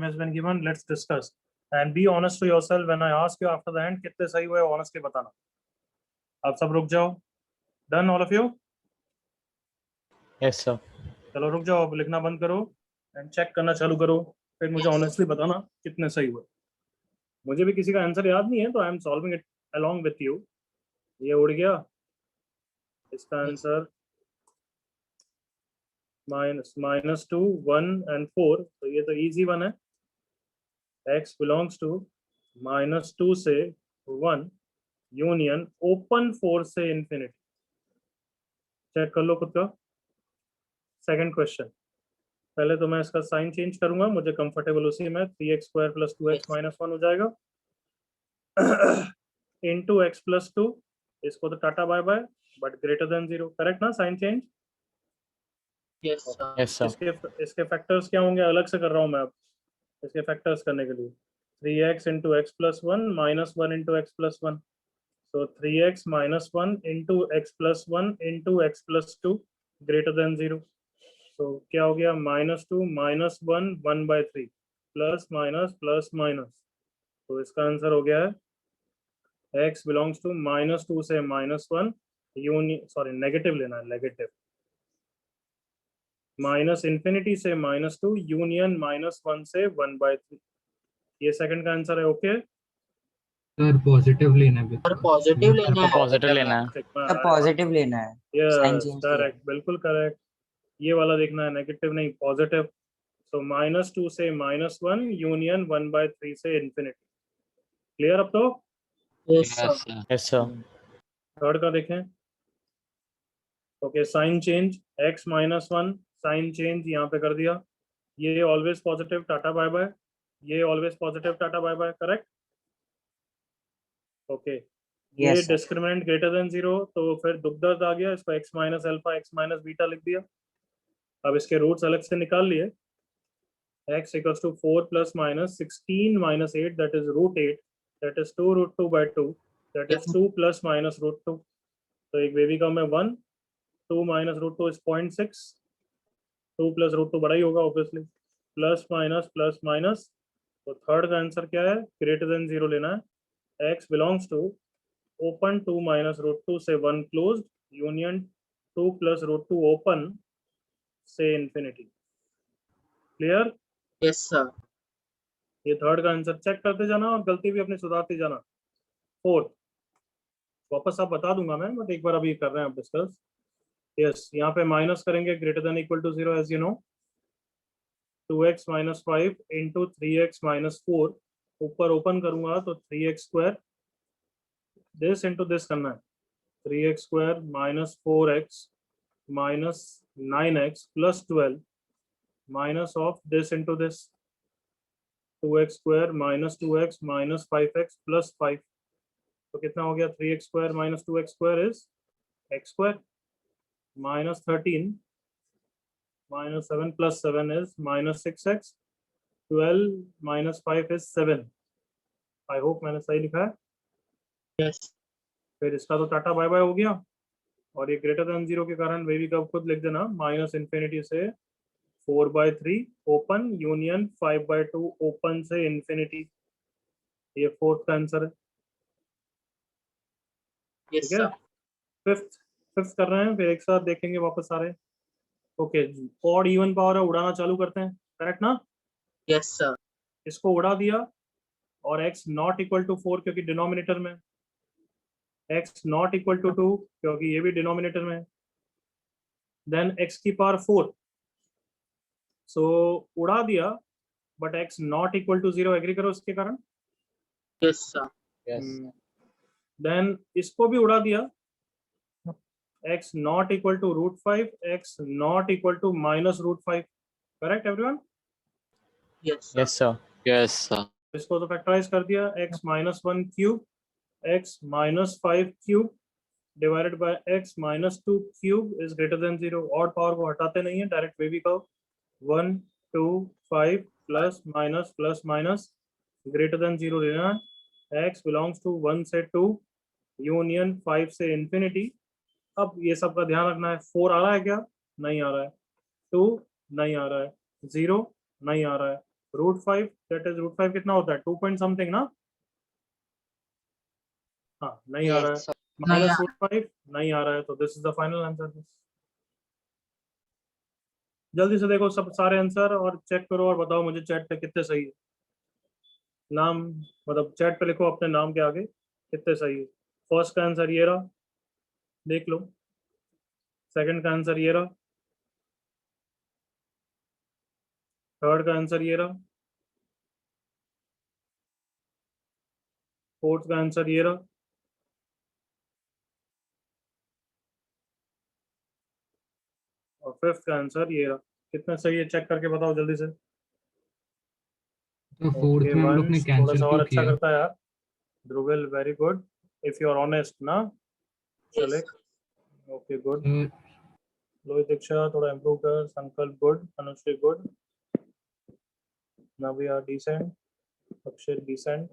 has been given. Let's discuss and be honest to yourself. When I ask you after the end कितने सही हुए, honestly बताना। आप सब रुक जाओ। Done, all of you? Yes, sir. चलो रुक जाओ, अब लिखना बंद करो एंड चेक करना चालू करो, फिर मुझे ऑनेस्टली बताना कितने सही हुए। मुझे भी किसी का आंसर याद नहीं है, तो I am solving it along with you. ये उड़ गया, इसका आंसर -2 1 and 4, तो ये तो इजी वन है। x बिलोंग्स टू -2 से 1 यूनियन ओपन 4 से इंफिनिटी। चेक कर लो खुद का। सेकंड क्वेश्चन, पहले तो मैं इसका साइन चेंज करूंगा, मुझे कंफर्टेबल उसी में 3x² + 2x - 1 हो जाएगा इंटू x + 2, इसको तो tata bye bye, but greater than 0, correct ना? Sign change. Yes, sir. Yes, sir. इसके फैक्टर्स क्या होंगे, अलग से कर रहा हूँ मैं अब इसके फैक्टर्स करने के लिए। 3x × x + 1 - 1 × x + 1, so 3x - 1 × x + 1 × x + 2 greater than 0, तो क्या हो गया? -2 - 1 1/3 प्लस माइनस प्लस माइनस, तो इसका आंसर हो गया है x बिलोंग्स टू -2 से -1 सॉरी नेगेटिव लेना है, नेगेटिव, -∞ से -2 यूनियन -1 से 1/3। ये सेकंड का आंसर है। ओके, सर पॉजिटिव लेना है सर पॉजिटिव लेना है। पॉजिटिव लेना है। सर पॉजिटिव लेना है, साइन यस चेंज करेक्ट, बिल्कुल करेक्ट। ये वाला देखना है, नेगेटिव नहीं पॉजिटिव। सो -2 से -1 यूनियन 1/3 से इन्फिनिटी। क्लियर अब तो? Yes sir. Yes sir. Third का देखें। Okay, sign change x -1, sign change यहाँ पे कर दिया। ये always positive, tata bye bye. ये always positive, tata bye bye, correct. Okay, ये yes sir. Discriminant greater than 0, तो फिर दुख दर्द आ गया, इसको x minus alpha x minus beta लिख दिया। अब इसके रूट्स अलग से निकाल लिए। x equals to 4 plus minus 16 minus 8 that is √8, that is 2 √2/2, that is 2 plus minus √2। तो एक बेबी का में 1, 2 माइनस √2 इज 0.6, 2 प्लस √2 बड़ा ही होगा ऑब्वियसली, प्लस माइनस। तो थर्ड का आंसर क्या है? ग्रेटर देन 0 लेना है। x belongs to open 2 minus √2 से 1 क्लोज्ड यूनियन 2 प्लस √2 ओपन से इन्फिनिटी। क्लियर? Yes sir. ये थर्ड का आंसर चेक करते जाना और गलती भी अपनी सुधारते जाना। फोर्थ वापस आप बता दूंगा मैं, बट एक बार अभी कर रहे हैं आप डिस्कस। यस, यहाँ पे माइनस करेंगे greater than equal to 0 as you know. 2x - 5 into 3x - 4, ऊपर ओपन करूंगा तो 3x², दिस इंटू दिस करना है। 3x² - 4x - 9x plus 12 minus of this into this, 2x² - 2x - 5x plus 5। तो कितना हो गया? 3x² - 2x² is x² minus 13 -7 plus 7 is -6x, 12 minus 5 is 7। I hope मैंने सही लिखा है। यस। फिर इसका तो टाटा बाय बाय हो गया, और ये ग्रेटर देन 0 के कारण बेबी का खुद लिख देना, -इन्फिनिटी से 4/3 ओपन यूनियन 5/2 ओपन से इन्फिनिटी। ये फोर्थ का आंसर है। यस ठीक है, सर। फिफ्थ कर रहे हैं, फिर एक साथ देखेंगे वापस सारे। ओके, ऑड इवन पावर है, उड़ाना चालू करते हैं, करेक्ट ना? Yes sir. इसको उड़ा दिया, और x नॉट इक्वल टू 4 क्योंकि डिनोमिनेटर में, x नॉट इक्वल टू 2 क्योंकि ये भी डिनोमिनेटर में, देन x की पावर 4। सो उड़ा दिया, but x not equal to 0, agree करो इसके कारण। Yes sir. देन इसको भी उड़ा दिया, x not equal to √5, x not equal to -√5, correct everyone? Yes yes sir. Yes sir. इसको तो फैक्टराइज कर दिया, x -1 cube, x -5 cube divided by x -2 cube is greater than 0। Odd power को हटाते नहीं है, डायरेक्ट बेबी का 1 2 5 plus minus greater than 0 लेना है। x बिलोंग्स टू 1 से 2 यूनियन 5 से इन्फिनिटी। अब ये सब का ध्यान रखना है, 4 आ रहा है क्या? नहीं आ रहा है। 2 नहीं आ रहा है। 0 नहीं आ रहा है। √5 दैट इज √5 कितना होता है? 2 पॉइंट समथिंग ना? हाँ, नहीं आ रहा है। -√5 नहीं आ रहा है, तो this is the final answer. जल्दी से देखो सब सारे आंसर और चेक करो और बताओ मुझे चैट पे कितने सही है। नाम मतलब चैट पे लिखो अपने नाम के आगे कितने सही है। फर्स्ट का आंसर ये रहा, देख लो। सेकंड का आंसर ये रहा, थर्ड का आंसर ये रहा, फोर्थ का आंसर ये रहा, और फिफ्थ का आंसर ये रहा। कितना सही है चेक करके बताओ जल्दी से। तो फोर्थ Okay, में हम लोग ने वंश थोड़ा कैंसिल सा और क्यों अच्छा किया? करता है यार। Dhruvil very good, if you are honest ना। चले, ओके गुड। लोहित दीक्षा थोड़ा इम्प्रूव कर, संकल्प गुड, अनुश्री गुड, नव्या डिसेंट, अक्षर डिसेंट।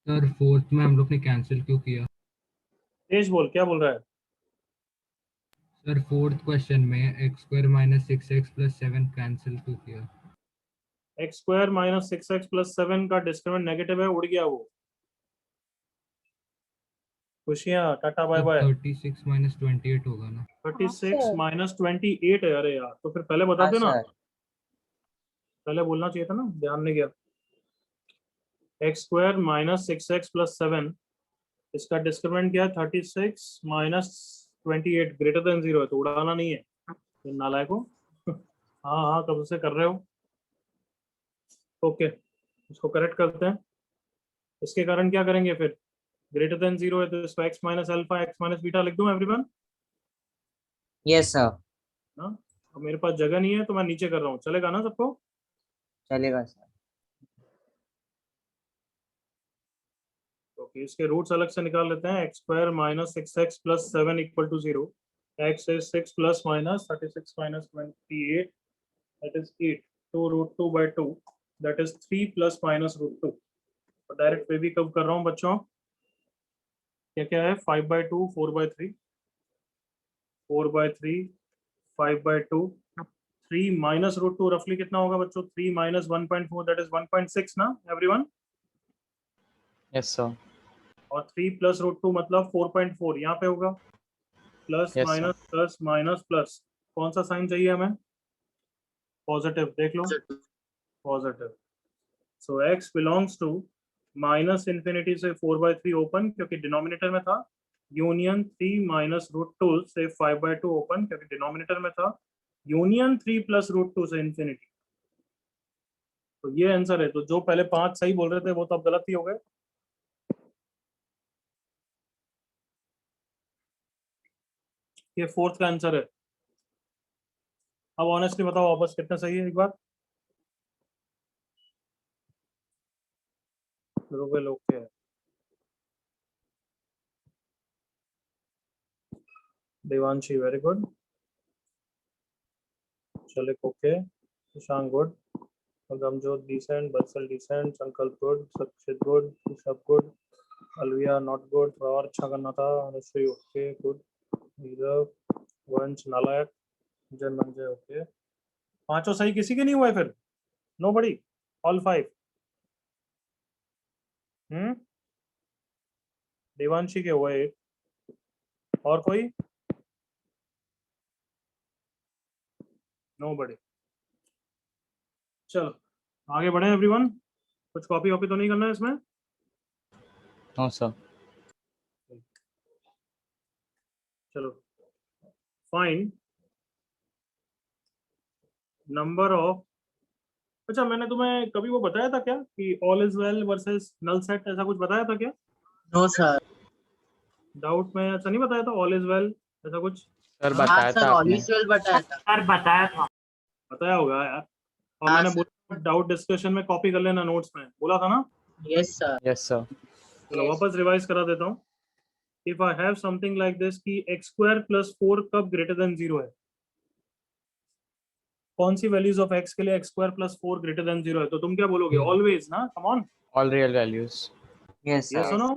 सर फोर्थ में हम लोग ने कैंसिल क्यों किया? तेज बोल, क्या बोल रहा है? सर फोर्थ क्वेश्चन में x² - 6x + 7 कैंसिल क्यों किया? x² - 6x + 7 का डिस्क्रिमिनेंट नेगेटिव है, उड़ गया वो। खुशियाँ, टाटा बाय बाय। 36 - 28 होगा ना? 36 - 28 है। अरे यार, तो फिर पहले बता हाँ देना, सर। पहले बोलना चाहिए था ना, ध्यान नहीं गया। X square minus 6x plus 7, इसका डिस्क्रिमिनेंट क्या है 36 माइनस 28 ग्रेटर देन 0 है, तो उड़ाना नहीं है तो नालायक हो। हाँ हाँ कब से कर रहे हो। ओके इसको करेक्ट करते हैं। इसके कारण क्या करेंगे फिर, ग्रेटर देन 0 है तो इसको x minus alpha x minus beta लिख दूं एवरीवन। यस सर, हाँ अब मेरे पास जगह नहीं है तो मैं नीचे कर रहा हूँ, चलेगा ना सबको। चलेगा सर। ओके इसके रूट्स अलग से निकाल लेते हैं। X square minus 6x plus 7 equal to 0, x is 6 plus minus 36 minus 28 that is 8, 2 root 2 by 2 that is 3 plus minus root 2। तो डायरेक्ट वे भी कब कर रहा हूँ बच्चों, क्या क्या है 5 by 2 4 by 3 4 by 3 5 by 2 3 minus root 2 रफली कितना होगा बच्चों, 3 माइनस 1.4 that is 1.6 ना एवरीवन। Yes, sir. और 3 प्लस रूट 2 मतलब 4.4 यहाँ पे होगा, plus Yes, sir. Minus plus minus plus, कौन सा साइन चाहिए हमें, पॉजिटिव, देख लो positive. So x belongs to minus infinity से 4/3 ओपन क्योंकि डिनोमिनेटर में था, यूनियन 3 माइनस रूट 2 से 5/2 ओपन क्योंकि डिनोमिनेटर में था, यूनियन 3 प्लस रूट 2 से इंफिनिटी। तो ये आंसर है। तो जो पहले 5 सही बोल रहे थे वो तो अब गलत ही हो गए। ये फोर्थ का आंसर है। अब ऑनेस्टली बताओ वापस कितना सही है एक बार, रूबेल ओके है, Devanshi very good, Chalik okay, Ishaan good, Gamjot decent, Vatsal decent, Sankalp good, Sakshit good, Rishabh good, Alviya not good, थोड़ा और अच्छा करना था, अनुश्री ओके गुड, नीरव वंश नालायक, जनमंजय ओके। पांचों सही किसी के नहीं हुए फिर, नोबडी, ऑल 5। देवांशी के हुए एक, और कोई, नोबडी। चलो आगे बढ़े एवरीवन, कुछ कॉपी वॉपी तो नहीं करना है इसमें। No, sir. चलो फाइंड नंबर ऑफ, अच्छा मैंने तुम्हें कभी वो बताया था क्या कि all is well versus null set, ऐसा कुछ बताया था क्या? No sir. डाउट में ऐसा नहीं बताया था, ऑल इज वेल ऐसा कुछ Sir, हाँ बताया सर, था आपने। ऑलिसवेल बताया था। सर बताया था। बताया होगा यार। और हाँ मैंने सर। बोला डाउट डिस्कशन में कॉपी कर लेना नोट्स में, बोला था ना। Yes sir. Yes, sir. चलो Yes. वापस रिवाइज करा देता हूँ। If I have something like this कि एक्स स्क्वायर प्लस 4 कब ग्रेटर देन 0 है, कौन सी वैल्यूज ऑफ एक्स के लिए x square plus 4 greater than 0 है, तो तुम क्या बोलोगे, ऑलवेज ना, कम on, All real values. Yes ये सर, सुनो,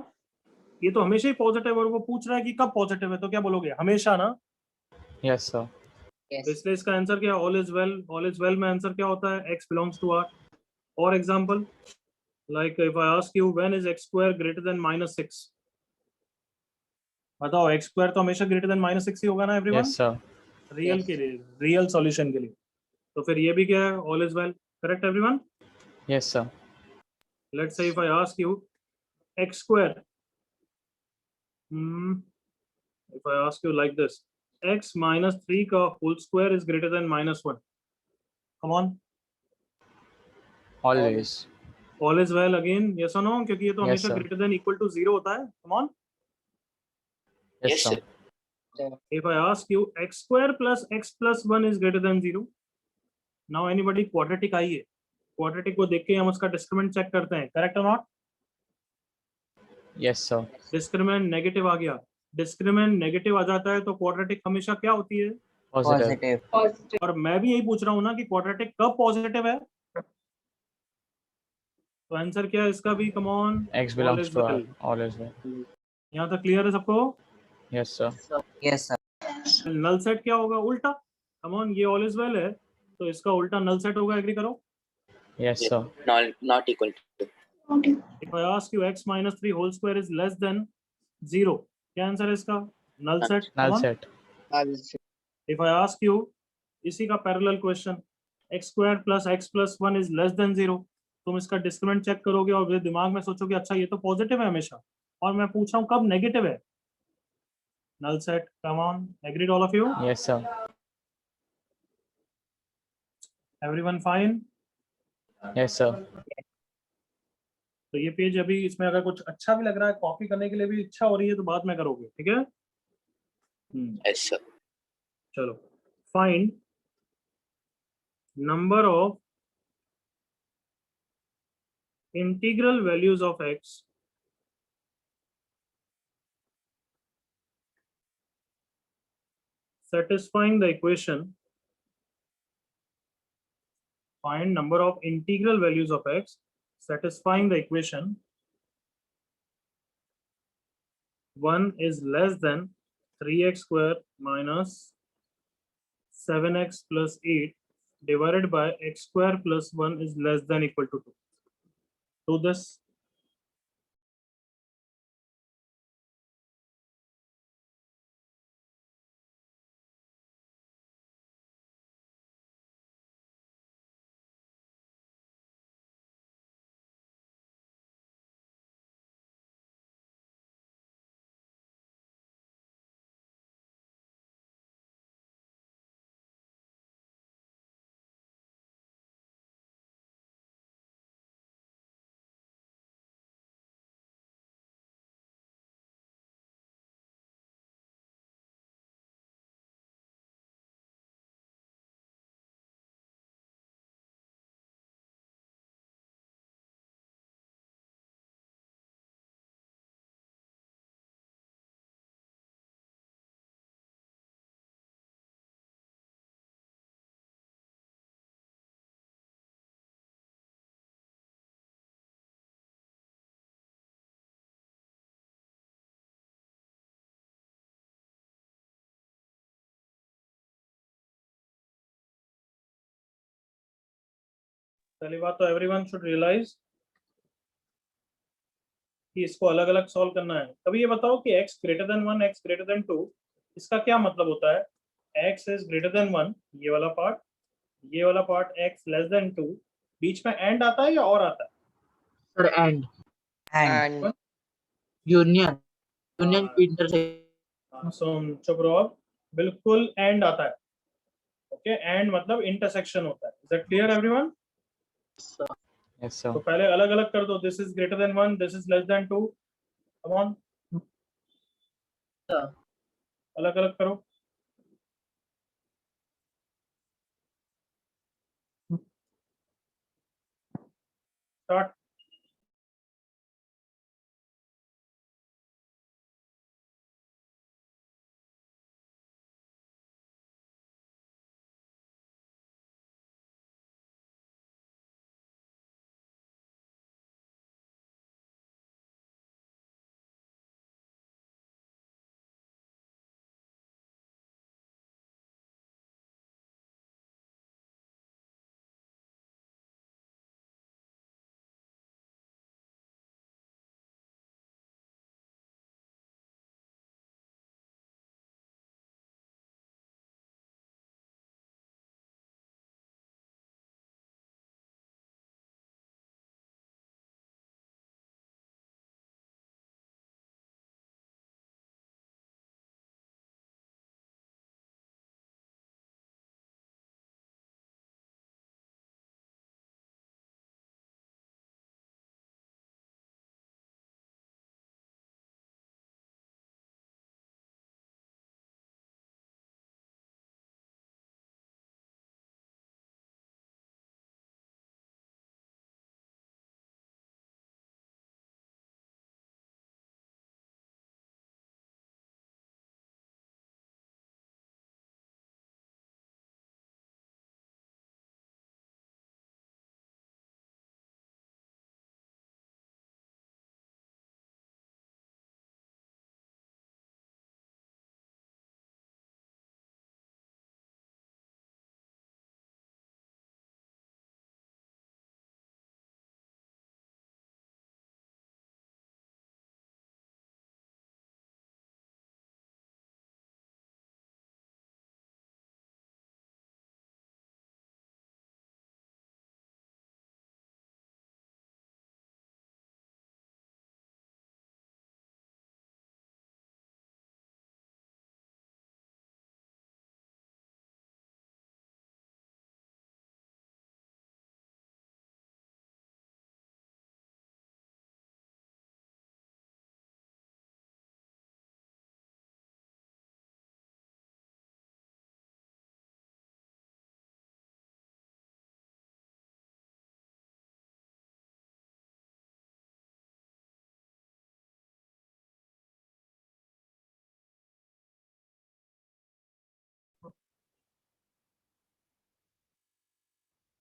ये तो हमेशा ही पॉजिटिव और वो पूछ रहा है कि कब पॉजिटिव है, तो क्या बोलोगे, हमेशा ना। Yes, sir. Yes. तो इसलिए इसका आंसर क्या है, all is well. All is well में आंसर क्या होता है, एक्स बिलोंग्स टू आर। और example like if I ask you when is x square greater than -6, बताओ एक्स स्क्वायर तो हमेशा ग्रेटर देन -6 ही होगा ना everyone, Yes, sir. Real Yes. के लिए, रियल सॉल्यूशन के लिए। तो फिर ये भी क्या है, all is well, correct everyone. Yes, sir. Let's say if I ask you x square, if I ask you like this, x minus 3 का whole square is greater than -1, come on, Always. All is well again, yes और no, क्योंकि ये तो Yes, हमेशा sir. Greater than equal to 0 होता है, come on. Yes, Yes, sir. sir. If I ask you x square plus x plus 1 is greater than 0, now anybody quadratic आई है, quadratic को देख के हम उसका डिस्क्रिमिनेंट चेक करते हैं, करेक्ट और not. Yes, sir. Discriminant negative आ गया, डिस्क्रिमिनेंट नेगेटिव आ जाता है तो क्वाड्रेटिक हमेशा क्या होती है, Positive. पॉजिटिव। और मैं भी यही पूछ रहा हूँ ना कि क्वाड्रेटिक कब पॉजिटिव है, तो आंसर क्या है इसका भी, come on, X belongs to R. All is well. यहाँ तक क्लियर है सबको। Yes, sir. Yes sir, null set क्या होगा, उल्टा, कम ऑन, ये ऑल इज वेल है तो इसका उल्टा नल सेट होगा, एग्री करो। Yes, sir. Not equal to. If I ask you x minus 3 whole square is less than 0, क्या आंसर है इसका, null set. Null set. If I ask you इसी का parallel question, x square plus x plus 1 is less than 0, तुम इसका discriminant check करोगे और फिर दिमाग में सोचोगे अच्छा ये तो पॉजिटिव है हमेशा, और मैं पूछ रहा हूँ कब नेगेटिव है। Null set, come on, agreed all of you, Yes, sir. Everyone fine. Yes, sir. तो ये पेज अभी इसमें अगर कुछ अच्छा भी लग रहा है, कॉपी करने के लिए भी इच्छा हो रही है तो बाद में करोगे, ठीक है। Yes sir. चलो, find number of integral values of x satisfying the equation, find number of integral values of x satisfying the equation 1 is less than 3x square minus 7x plus 8 divided by x square plus 1 is less than equal to 2. Do this. पहली बात तो everyone should realise कि इसको अलग अलग solve करना है। कभी ये बताओ कि x greater than 1, x greater than 2, इसका क्या मतलब होता है? x इज ग्रेटर देन 1, ये वाला पार्ट, ये वाला पार्ट x लेस देन 2, बीच में एंड आता है या और आता है? Sir, and And union intersection. सुन, चुप रहो अब, बिल्कुल एंड आता है। ओके, एंड मतलब इंटरसेक्शन होता है। Is that clear everyone? Yes, sir. तो पहले अलग अलग कर दो, this is greater than 1, this is less than 2, come on, Sir. अलग अलग करो। स्टार्ट।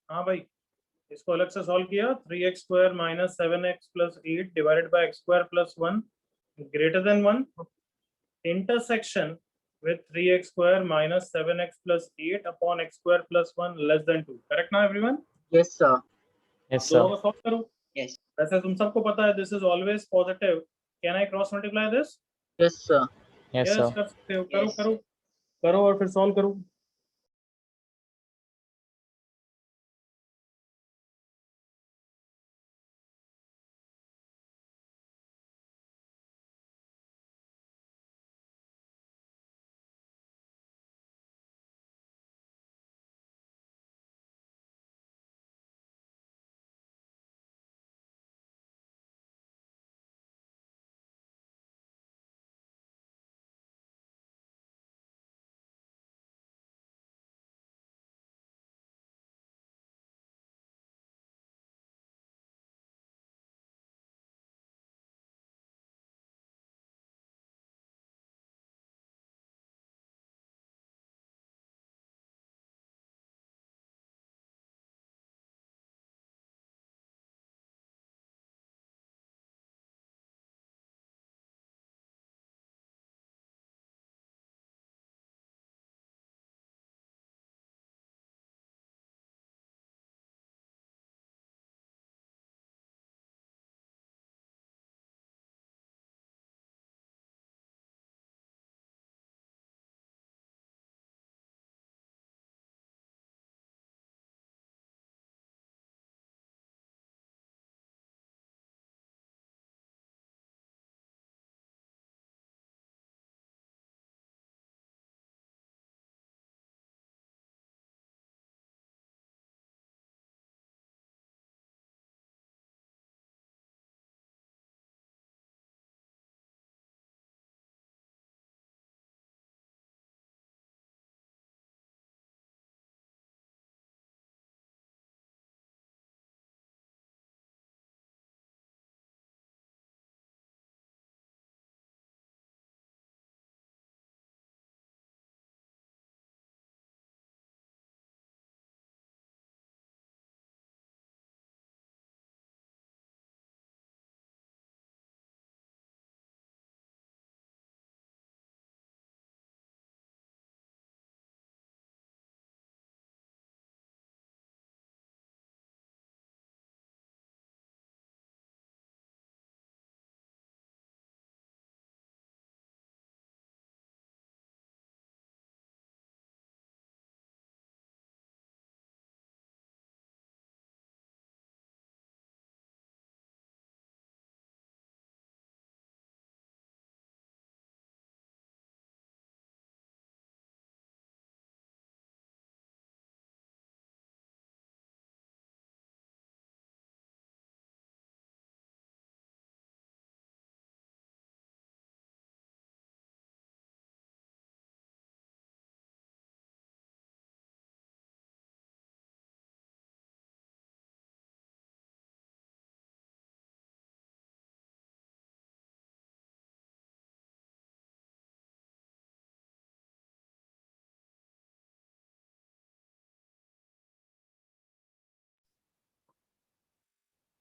हाँ भाई, इसको अलग से सॉल्व किया, 3x square minus 7x plus 8 divided by x square plus 1 greater than 1 intersection with 3x square minus 7x plus 8 upon x square plus 1 less than 2. Correct now everyone? Yes, sir. Yes, दोनों sir. को solve करो। Yes. वैसे तुम सबको पता है this is always positive. Can I cross multiply this? Yes, sir. Yes, Yes, sir. कर सकते हो, करो Yes. करो करो और फिर सॉल्व करो।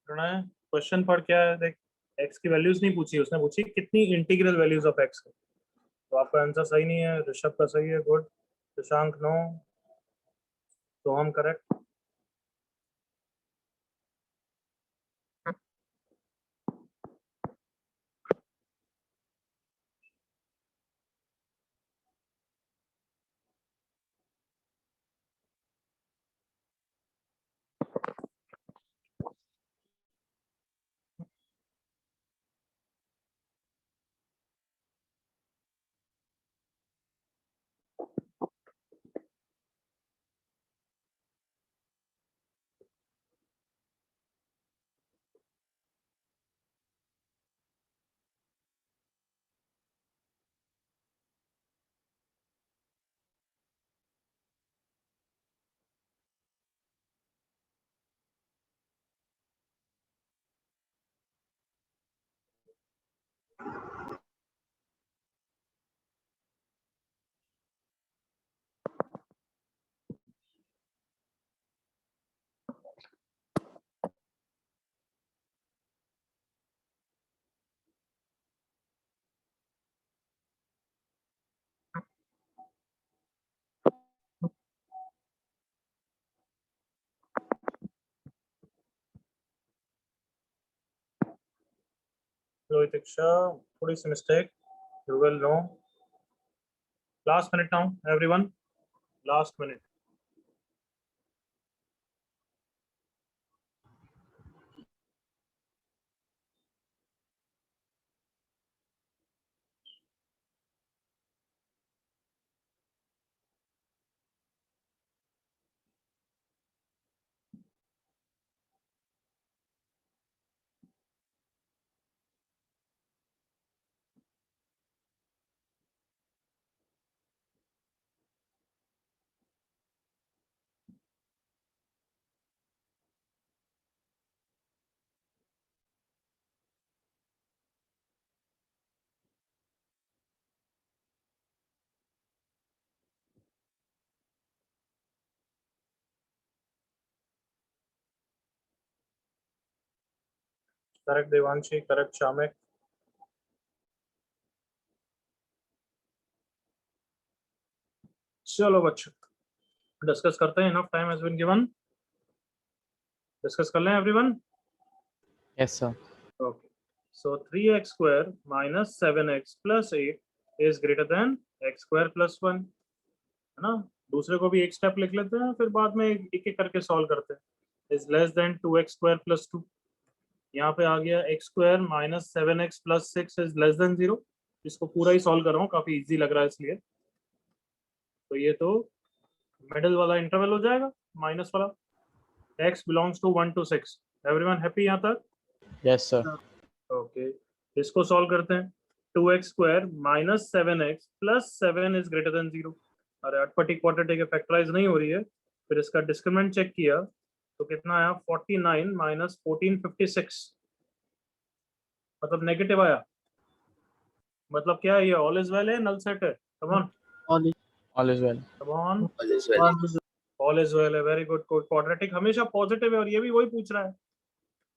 क्वेश्चन पढ़ क्या है देख, x की वैल्यूज नहीं पूछी उसने, पूछी कितनी इंटीग्रल वैल्यूज ऑफ x है। तो आपका आंसर सही नहीं है, ऋषभ का सही है, गुड। शशांक नो, तो हम करेक्ट। Loitikshah, थोड़ी सी mistake. You will know. Last minute now, everyone. Last minute. Correct Devanshi, correct Shamek. चलो बच्चों डिस्कस करते हैं. Enough time has been given. Discuss कर लें everyone. Yes, sir. Okay. So 3x square minus 7x plus 8 is greater than x square plus 1. है ना. दूसरे को भी एक स्टेप लिख लेते हैं फिर बाद में एक एक करके सॉल्व करते हैं. Is less than 2x square plus 2. यहाँ पे आ गया x square minus 7x plus 6 is less than 0. इसको पूरा ही सॉल्व कर रहा हूँ, काफी इजी लग रहा है इसलिए. तो ये तो मिडिल वाला इंटरवल हो जाएगा माइनस वाला. x belongs to 1 to 6. Everyone happy यहाँ तक? Yes, sir. ओके. इसको सॉल्व करते हैं. 2x square minus 7x plus 7 is greater than 0. अरे अटपटी क्वाड्रेटिक के फैक्टराइज नहीं हो रही है. फिर इसका डिस्क्रिमिनेंट चेक किया तो कितना आया 49 माइनस 1456. मतलब नेगेटिव आया. मतलब क्या है ये ऑल इज वेल है नल सेट है. Come on All is well. Come on All is well. All is well है. Very good. क्वाड्रेटिक हमेशा पॉजिटिव है और ये भी वही पूछ रहा है.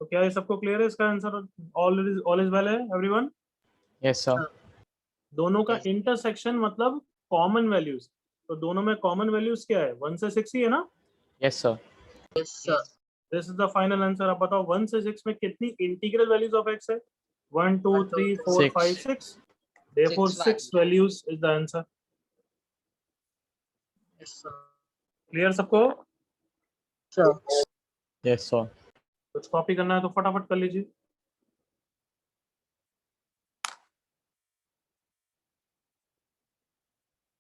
तो क्या ये सबको क्लियर है? इसका आंसर ऑल इज वेल है एवरीवन. Yes, sir. दोनों का इंटरसेक्शन मतलब कॉमन वैल्यूज. तो दोनों में कॉमन वैल्यूज क्या है? 1 से 6 ही है ना. Yes, sir. Yes, sir. This is the final answer. अब बताओ 1 से 6 में कितनी इंटीग्रल वैल्यूज ऑफ x है? 1 2 3 4 Six. 5 6. therefore 6 values is the answer. Yes, sir. Clear सबको? Sir. Yes, sir. कुछ कॉपी करना है तो फटाफट कर लीजिए.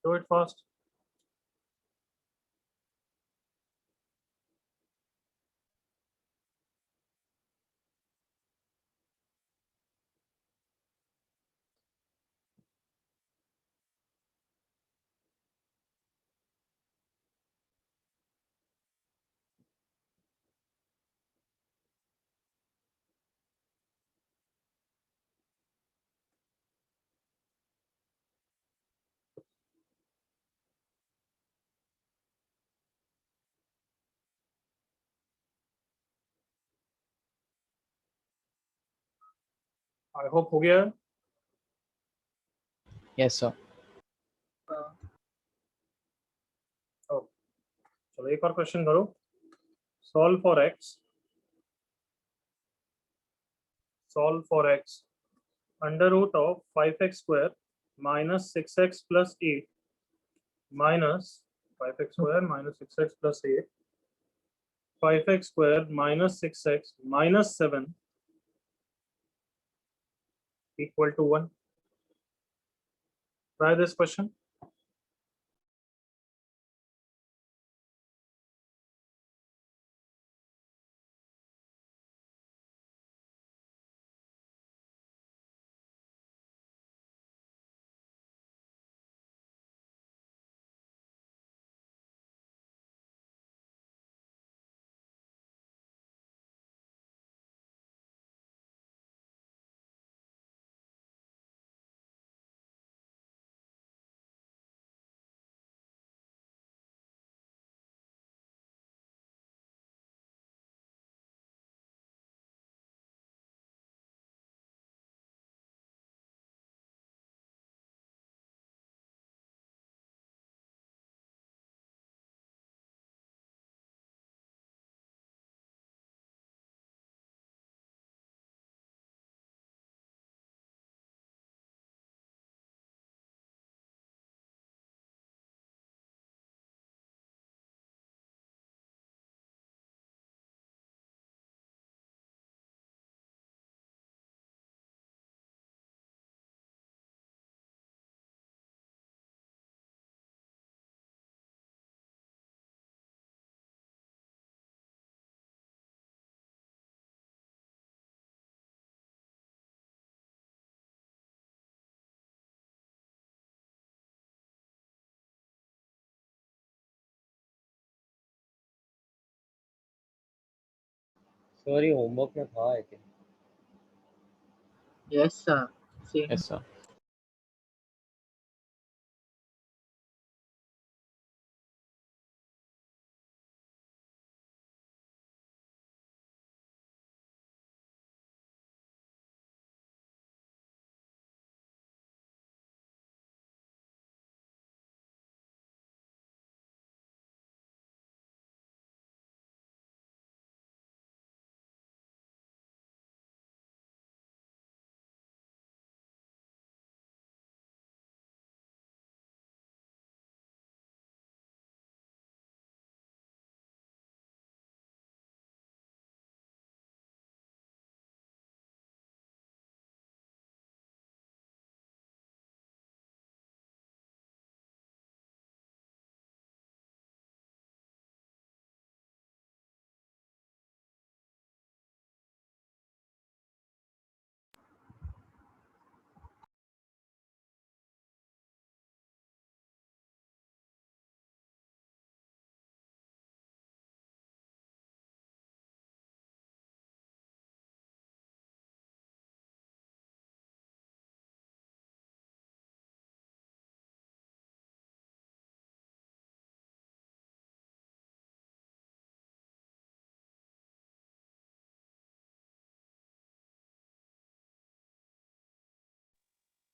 Do it fast. I hope हो गया है. Yes, sir. चलो एक और क्वेश्चन करो. Solve for x. Solve for x under root of 5x square minus 6x plus 8 minus 5x square minus 6x plus 8 5x square minus 6x minus 7 equal to 1. Try this question. Sorry homework में था I think. Yes, sir. Same. Yes, sir.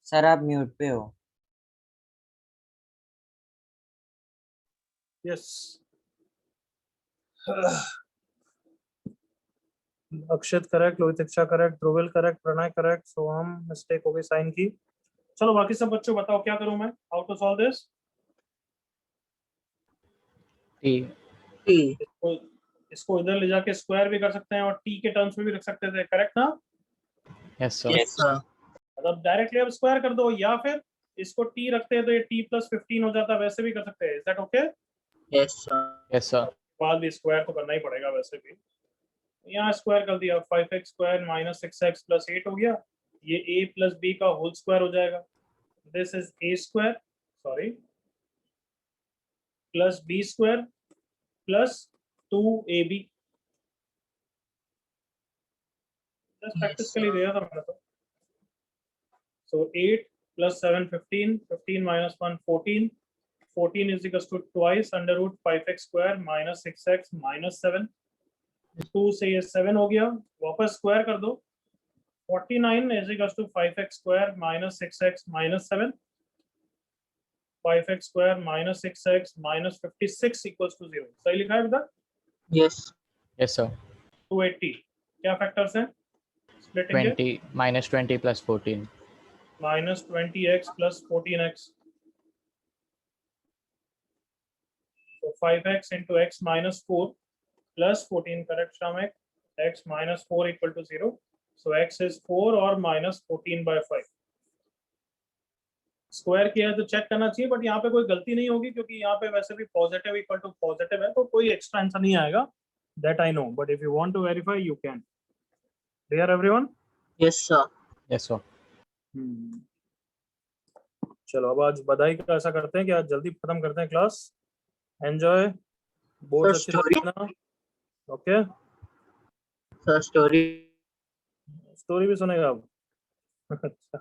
Sir आप mute पे हो. Yes Akshit correct, Lohitiksha correct, Dhruvil correct, Pranay correct, Soham mistake हो गई sign की. चलो बाकी सब बच्चों बताओ क्या करूं मैं, how to solve this. T. T. इसको इधर ले जाके स्क्वायर भी कर सकते हैं और टी के टर्म्स में भी रख सकते थे, करेक्ट ना. Yes, sir. Yes, sir. मतलब डायरेक्टली अब स्क्वायर कर दो, या फिर इसको टी रखते हैं तो ये टी प्लस 15 हो जाता है, वैसे भी कर सकते हैं. Is that okay? Yes, sir. Yes, sir. बाद भी स्क्वायर तो करना ही पड़ेगा वैसे भी. यहाँ स्क्वायर कर दिया, 5x square minus 6x plus 8 हो गया. ये a प्लस b का होल स्क्वायर हो जाएगा. This is a square, sorry, plus b square plus 2ab. Just practice के लिए दिया था मैंने तो. सो 8 plus 7 15, 15 minus 1 14, 14 is equals to twice under root 5x square minus 6x minus 7. 2 से ये 7 हो गया, वापस स्क्वायर कर दो. 49 is equals to 5x square minus 6x minus 7. 5x square minus 6x minus 56 equals to 0. सही लिखा है बेटा? Yes. Yes, sir. 280. क्या फैक्टर्स हैं? स्प्लिटिंग के 20 minus 20 plus 14. minus 20x plus 14x. So 5x into x minus 4 plus 14, correct Shamek? X minus 4 equal to 0. So x is 4 or minus 14 by 5. Square किया है तो चेक करना चाहिए, but यहाँ पे कोई गलती नहीं होगी क्योंकि यहाँ पे वैसे भी पॉजिटिव इक्वल टू पॉजिटिव है, तो कोई एक्स्ट्रा आंसर नहीं आएगा. That I know, but if you want to verify you can. Clear everyone? Yes, sir. Yes, sir. चलो अब आज बधाई का ऐसा करते हैं कि आज जल्दी खत्म करते हैं क्लास. एंजॉय, बोर्ड Sir, अच्छे से story. लिखना. Okay, Sir, story. स्टोरी भी सुनेगा अब. अच्छा